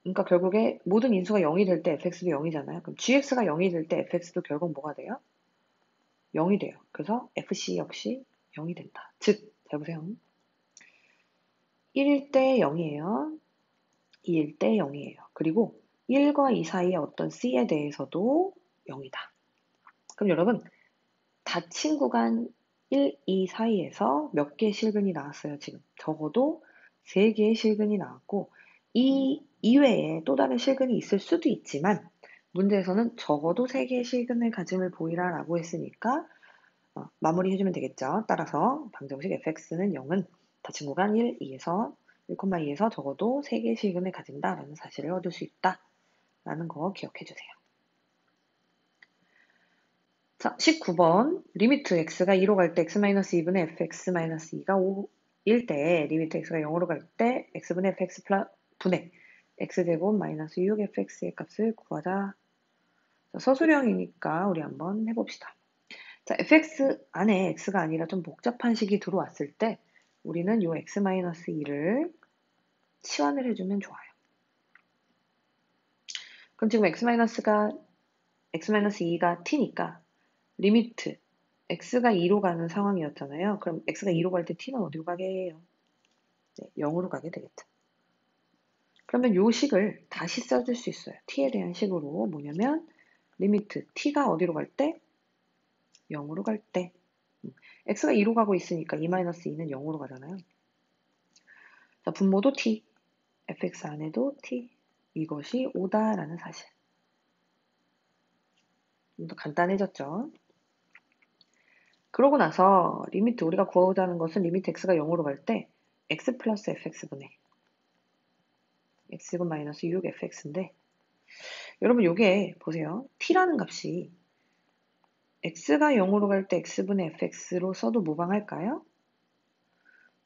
그러니까 결국에 모든 인수가 0이 될 때 fx도 0이잖아요. 그럼 gx가 0이 될 때 fx도 결국 뭐가 돼요? 0이 돼요. 그래서 fc 역시 0이 된다. 즉, 잘 보세요. 1일 때 0이에요. 2일 때 0이에요. 그리고 1과 2 사이의 어떤 c에 대해서도 0이다. 그럼 여러분, 닫힌 구간 1, 2 사이에서 몇 개의 실근이 나왔어요, 지금. 적어도 3개의 실근이 나왔고, 이 이외에 또 다른 실근이 있을 수도 있지만, 문제에서는 적어도 3개의 실근을 가짐을 보이라 라고 했으니까, 마무리 해주면 되겠죠. 따라서 방정식 fx는 0은 닫힌 구간 1, 2에서 1,2에서 적어도 3개의 실근을 가진다라는 사실을 얻을 수 있다라는 거 기억해 주세요. 자, 19번. 리미트 x가 2로 갈 때 x-2분의 fx-2가 5일 때, 리미트 x가 0으로 갈 때 x분의 fx 분의 x제곱 마이너스 6fx의 값을 구하자. 자, 서술형이니까 우리 한번 해봅시다. 자, fx 안에 x가 아니라 좀 복잡한 식이 들어왔을 때 우리는 요 x-2를 치환을 해주면 좋아요. 그럼 지금 x-2가 t니까 리미트 x가 2로 가는 상황이었잖아요. 그럼 x가 2로 갈 때 t는 어디로 가게 해요? 네, 0으로 가게 되겠죠. 그러면 요 식을 다시 써줄 수 있어요. t에 대한 식으로 뭐냐면 리미트 t가 어디로 갈 때? 0으로 갈 때. x가 2로 가고 있으니까 2-2는 0으로 가잖아요. 자, 분모도 t, fx 안에도 t. 이것이 5다라는 사실. 좀 더 간단해졌죠. 그러고 나서 리미트 우리가 구하고자 하는 것은 리미트 x가 0으로 갈 때 x 플러스 fx분의 x제곱 마이너스 6fx인데 여러분 요게 보세요. t라는 값이 x가 0으로 갈 때 x분의 fx로 써도 무방할까요?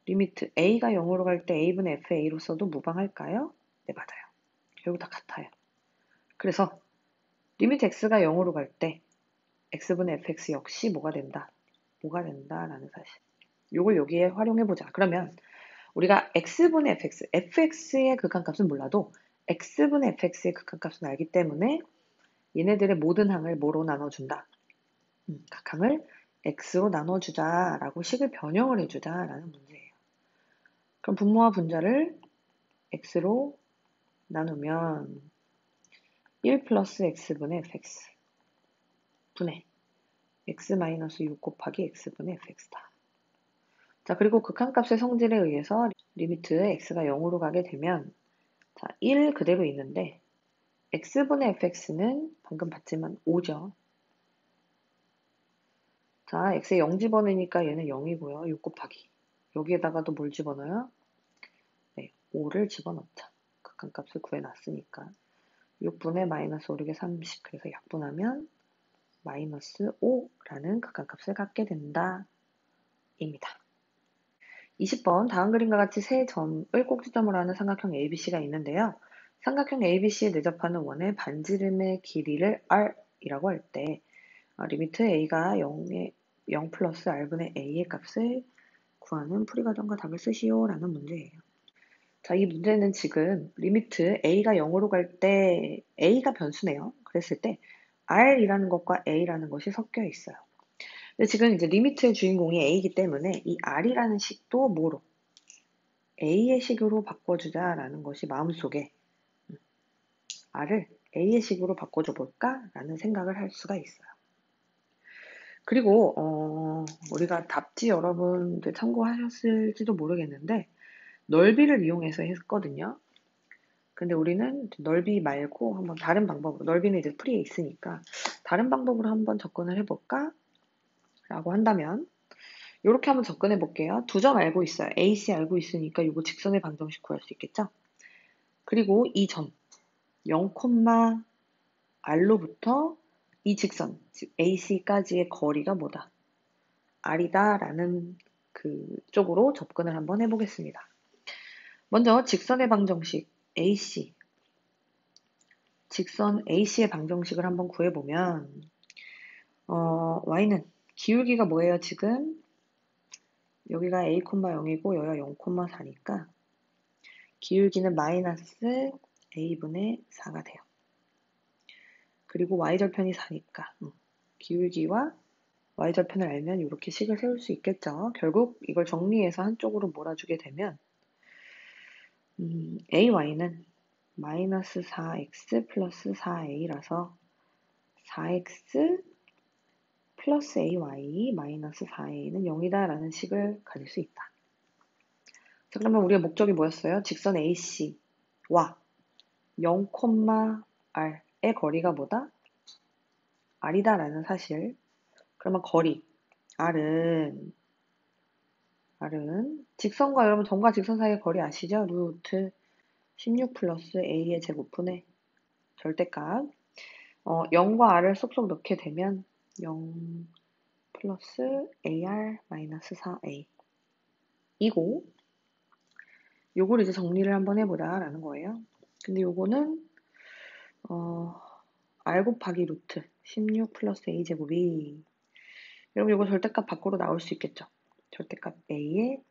리미트 a가 0으로 갈 때 a분의 fa로 써도 무방할까요? 네, 맞아요. 결국 다 같아요. 그래서 리미트 x가 0으로 갈 때 x분의 fx 역시 뭐가 된다? 뭐가 된다라는 사실. 요걸 여기에 활용해보자. 그러면 우리가 x분의 fx, fx의 극한값은 몰라도 x분의 fx의 극한값은 알기 때문에 얘네들의 모든 항을 뭐로 나눠준다? 각 항을 x로 나눠주자라고 식을 변형을 해주자라는 문제예요. 그럼 분모와 분자를 x로 나누면 1 플러스 x분의 fx 분의 x 마이너스 6 곱하기 x분의 fx다. 자, 그리고 극한값의 성질에 의해서 리미트 x가 0으로 가게 되면 자, 1 그대로 있는데 x분의 fx는 방금 봤지만 5죠. 자, x에 0 집어넣으니까 얘는 0이고요. 6 곱하기. 여기에다가도 뭘 집어넣어요? 네, 5를 집어넣자. 극한값을 구해놨으니까. 6분의 마이너스 5르게 30. 그래서 약분하면 마이너스 5라는 극한값을 갖게 된다. 입니다. 20번 다음 그림과 같이 세 점을 꼭지점으로 하는 삼각형 ABC가 있는데요. 삼각형 ABC에 내접하는 원의 반지름의 길이를 R이라고 할 때 리미트 A가 0 플러스 R분의 A의 값을 구하는 풀이과정과 답을 쓰시오 라는 문제예요. 자, 이 문제는 지금 리미트 A가 0으로 갈 때 A가 변수네요. 그랬을 때 R이라는 것과 A라는 것이 섞여 있어요. 근데 지금 이제 리미트의 주인공이 A이기 때문에 이 R이라는 식도 뭐로? A의 식으로 바꿔주자라는 것이 마음속에 R을 A의 식으로 바꿔줘 볼까라는 생각을 할 수가 있어요. 그리고 우리가 답지 여러분들 참고하셨을지도 모르겠는데 넓이를 이용해서 했거든요. 근데 우리는 넓이 말고 한번 다른 방법으로, 넓이는 이제 풀이에 있으니까 다른 방법으로 한번 접근을 해볼까? 라고 한다면 이렇게 한번 접근해 볼게요. 두 점 알고 있어요. AC 알고 있으니까 이거 직선의 방정식 구할 수 있겠죠? 그리고 이 점 0, R로부터 이 직선, 즉 AC까지의 거리가 뭐다? R이다 라는 그 쪽으로 접근을 한번 해보겠습니다. 먼저 직선의 방정식 AC, 직선 AC의 방정식을 한번 구해보면 y는 기울기가 뭐예요 지금? 여기가 a, 0이고 여기가 0, 4니까 기울기는 마이너스 a분의 4가 돼요. 그리고 y절편이 4니까 기울기와 y절편을 알면 이렇게 식을 세울 수 있겠죠. 결국 이걸 정리해서 한쪽으로 몰아주게 되면 ay는 마이너스 4x 플러스 4a라서 4x 플러스 ay 마이너스 4a는 0이다 라는 식을 가질 수 있다. 자, 그러면 우리의 목적이 뭐였어요? 직선 AC와 0, R의 거리가 뭐다? R이다 라는 사실. 그러면 거리 R은 직선과 여러분 점과 직선 사이의 거리 아시죠? 루트 16 플러스 A의 제곱분의 절대값 0과 R을 쏙쏙 넣게 되면 0 플러스 AR 마이너스 4A 이고 요걸 이제 정리를 한번 해보자 라는 거예요. 근데 요거는 R 곱하기 루트 16 플러스 A 제곱이 여러분 요거 절대값 밖으로 나올 수 있겠죠. 절대값 A의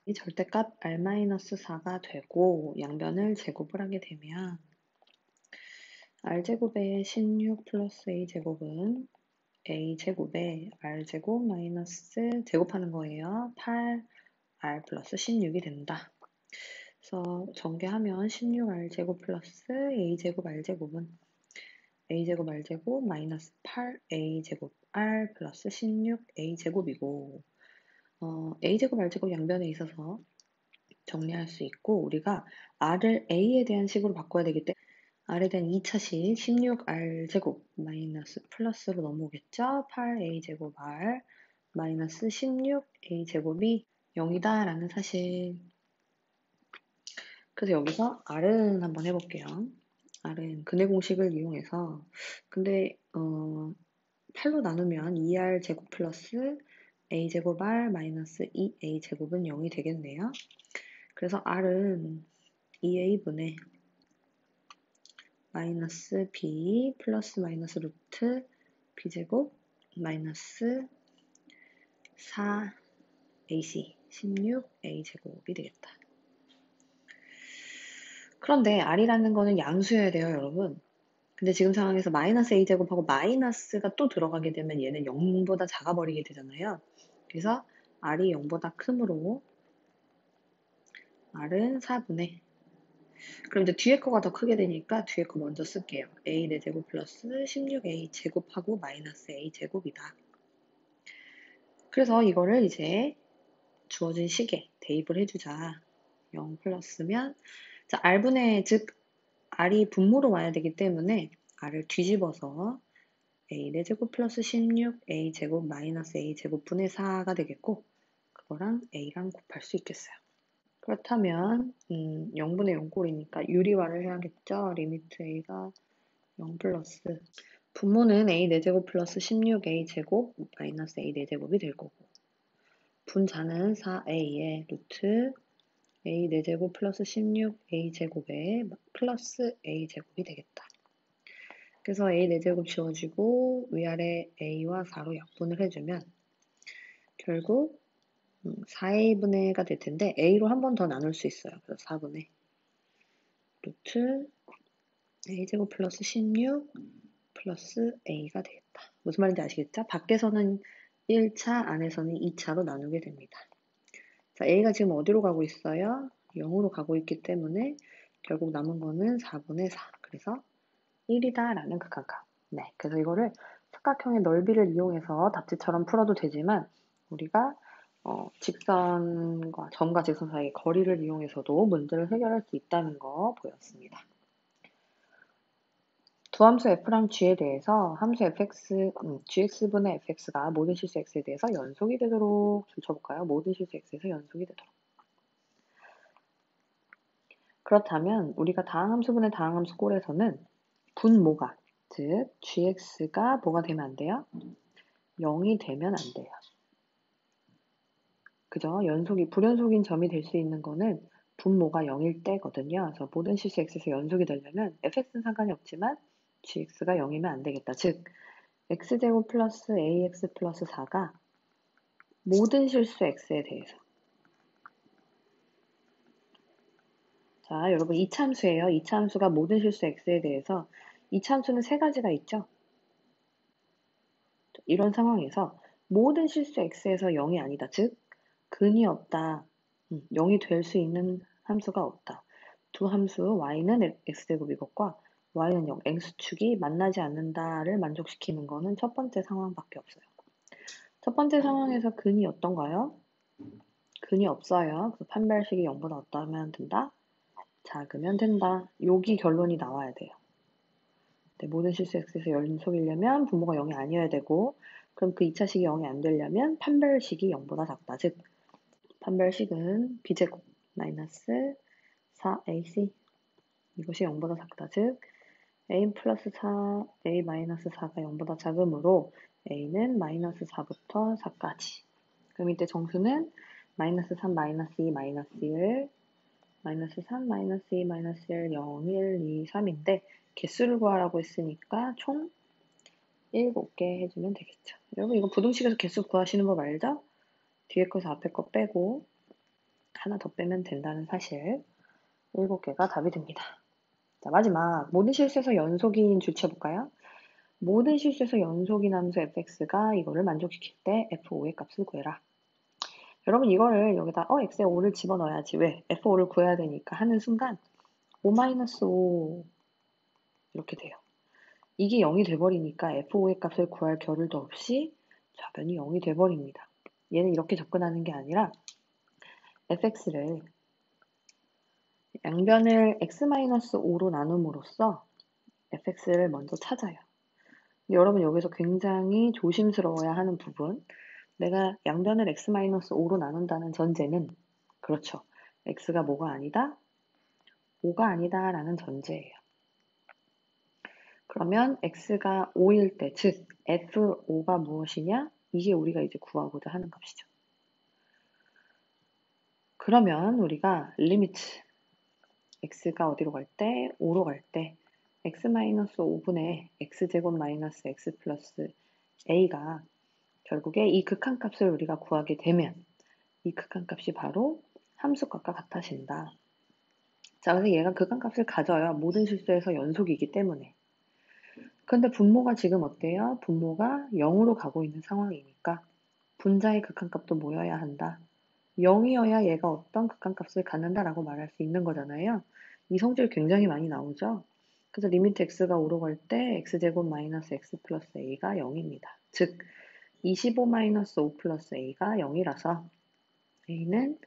이 절대값 R-4가 되고 양변을 제곱을 하게 되면 R제곱의 16 플러스 A제곱은 A제곱에 R제곱 마이너스 제곱하는 거예요. 8R 플러스 16이 된다. 그래서 전개하면 16R제곱 플러스 A제곱 R제곱은 A제곱 R제곱 마이너스 8A제곱 R 플러스 16A제곱이고 A제곱 R제곱 양변에 있어서 정리할 수 있고 우리가 R을 A에 대한 식으로 바꿔야 되기 때문에 R에 대한 2차식 16R제곱 마이너스 플러스로 넘어오겠죠. 8A제곱 R 마이너스 16A제곱이 0이다 라는 사실. 그래서 여기서 R은 한번 해볼게요. R은 근해 공식을 이용해서 근데 8로 나누면 2R제곱 플러스 A제곱 R 마이너스 2A제곱은 0이 되겠네요. 그래서 R은 2A분의 마이너스 B 플러스 마이너스 루트 B제곱 마이너스 4AC 16A제곱이 되겠다. 그런데 R이라는 거는 양수여야 돼요, 여러분. 근데 지금 상황에서 마이너스 A제곱하고 마이너스가 또 들어가게 되면 얘는 0보다 작아버리게 되잖아요. 그래서 R이 0보다 크므로 R은 4분의 그럼 이제 뒤에 거가 더 크게 되니까 뒤에 거 먼저 쓸게요. A 4제곱 플러스 16A 제곱하고 마이너스 A 제곱이다. 그래서 이거를 이제 주어진 식에 대입을 해주자. 0 플러스면 자 R분의 즉 R이 분모로 와야 되기 때문에 R을 뒤집어서 A 4제곱 플러스 16A 제곱 마이너스 A 제곱 분의 4가 되겠고 그거랑 A랑 곱할 수 있겠어요. 그렇다면 0분의 0꼴이니까 유리화를 해야겠죠. 리미트 A가 0 플러스 분모는 A 4제곱 플러스 16A 제곱 마이너스 A 4제곱이 될 거고 분자는 4a에 루트 a 4제곱 플러스 16a 제곱에 플러스 a 제곱이 되겠다. 그래서 a 4제곱 지워지고 위아래 a와 4로 약분을 해주면 결국 4a분의가 될 텐데 a로 한 번 더 나눌 수 있어요. 그래서 4분의 루트 a제곱 플러스 16 플러스 a가 되겠다. 무슨 말인지 아시겠죠? 밖에서는 1차, 안에서는 2차로 나누게 됩니다. 자, a가 지금 어디로 가고 있어요? 0으로 가고 있기 때문에 결국 남은 거는 4분의 4. 그래서 1이다 라는 극한값. 네, 그래서 이거를 삼각형의 넓이를 이용해서 답지처럼 풀어도 되지만 우리가 직선과 점과 직선 사이의 거리를 이용해서도 문제를 해결할 수 있다는 거 보였습니다. 두 함수 f랑 g에 대해서 함수 fx, gx분의 fx가 모든 실수 x에 대해서 연속이 되도록 줄쳐볼까요? 모든 실수 x에서 연속이 되도록. 그렇다면 우리가 다항함수분의 다항함수 꼴에서는 분모가, 즉 gx가 뭐가 되면 안 돼요? 0이 되면 안 돼요. 그죠? 불연속인 점이 될 수 있는 거는 분모가 0일 때거든요. 그래서 모든 실수 x에서 연속이 되려면 fx는 상관이 없지만 gx가 0이면 안 되겠다. 즉 x제곱 플러스 ax 플러스 4가 모든 실수 x에 대해서. 자, 여러분 이차함수예요. 이차함수가 모든 실수 x에 대해서 이차함수는 세 가지가 있죠. 이런 상황에서 모든 실수 x에서 0이 아니다. 즉 근이 없다. 0이 될 수 있는 함수가 없다. 두 함수 y는 x제곱 이것과 y는 0, x축이 만나지 않는다를 만족시키는 거는 첫 번째 상황밖에 없어요. 첫 번째 상황에서 근이 어떤가요? 근이 없어요. 그래서 판별식이 0보다 어떠하면 된다? 작으면 된다. 여기 결론이 나와야 돼요. 네, 모든 실수 x에서 연속이려면 분모가 0이 아니어야 되고 그럼 그 2차식이 0이 안 되려면 판별식이 0보다 작다. 즉 판별식은 b제곱 마이너스 4ac 이것이 0보다 작다. 즉 a 플러스 4, a 마이너스 4가 0보다 작으므로 a는 마이너스 4부터 4까지. 그럼 이때 정수는 마이너스 3, 마이너스 2, 마이너스 1, 마이너스 3, 마이너스 2, 마이너스 1, 0, 1, 2, 3인데 개수를 구하라고 했으니까 총 7개 해주면 되겠죠. 여러분 이거 부등식에서 개수 구하시는 법 알죠? 뒤에 거에서 앞에 거 빼고 하나 더 빼면 된다는 사실. 7개가 답이 됩니다. 자, 마지막 모든 실수에서 연속인 줄쳐볼까요? 모든 실수에서 연속인 함수 fx가 이거를 만족시킬 때 f5의 값을 구해라. 여러분 이거를 여기다 x에 5를 집어넣어야지. 왜? f5를 구해야 되니까 하는 순간 5-5 이렇게 돼요. 이게 0이 돼버리니까 f5의 값을 구할 겨를도 없이 좌변이 0이 돼버립니다. 얘는 이렇게 접근하는 게 아니라 fx를 양변을 x-5로 나눔으로써 fx를 먼저 찾아요. 근데 여러분 여기서 굉장히 조심스러워야 하는 부분, 내가 양변을 x-5로 나눈다는 전제는 그렇죠. x가 뭐가 아니다? 5가 아니다 라는 전제예요. 그러면 x가 5일 때, 즉 f5가 무엇이냐? 이게 우리가 이제 구하고자 하는 값이죠. 그러면 우리가 리미트 x가 어디로 갈 때? 5로 갈 때 x-5분의 x제곱 마이너스 x 플러스 a가 결국에 이 극한값을 우리가 구하게 되면 이 극한값이 바로 함수값과 같아진다. 자, 그래서 얘가 극한값을 가져요. 모든 실수에서 연속이기 때문에. 그런데 분모가 지금 어때요? 분모가 0으로 가고 있는 상황이니까 분자의 극한값도 모여야 한다. 0이어야 얘가 어떤 극한값을 갖는다라고 말할 수 있는 거잖아요. 이 성질 굉장히 많이 나오죠. 그래서 리미트 x가 5로 갈 때 x제곱 마이너스 x 플러스 a가 0입니다. 즉 25 마이너스 5 플러스 a가 0이라서 a는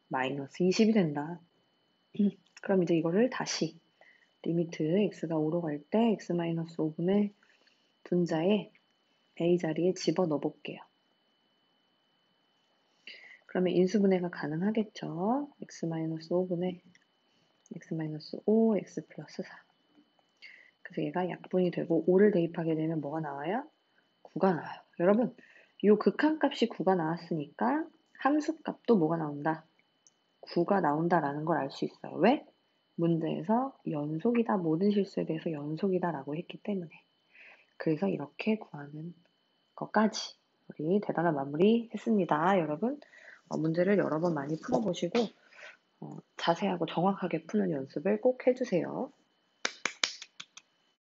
마이너스 20이 된다. 그럼 이제 이거를 다시 리미트 x가 5로 갈 때 x 마이너스 5분의 분자에 a 자리에 집어넣어 볼게요. 그러면 인수분해가 가능하겠죠. x-5분의 x-5, x 플러스 4. 그래서 얘가 약분이 되고 5를 대입하게 되면 뭐가 나와요? 9가 나와요. 여러분, 이 극한값이 9가 나왔으니까 함수값도 뭐가 나온다? 9가 나온다라는 걸 알 수 있어요. 왜? 문제에서 연속이다, 모든 실수에 대해서 연속이다라고 했기 때문에. 그래서 이렇게 구하는 것까지 우리 대단한 마무리 했습니다. 여러분, 문제를 여러 번 많이 풀어보시고 자세하고 정확하게 푸는 연습을 꼭 해주세요.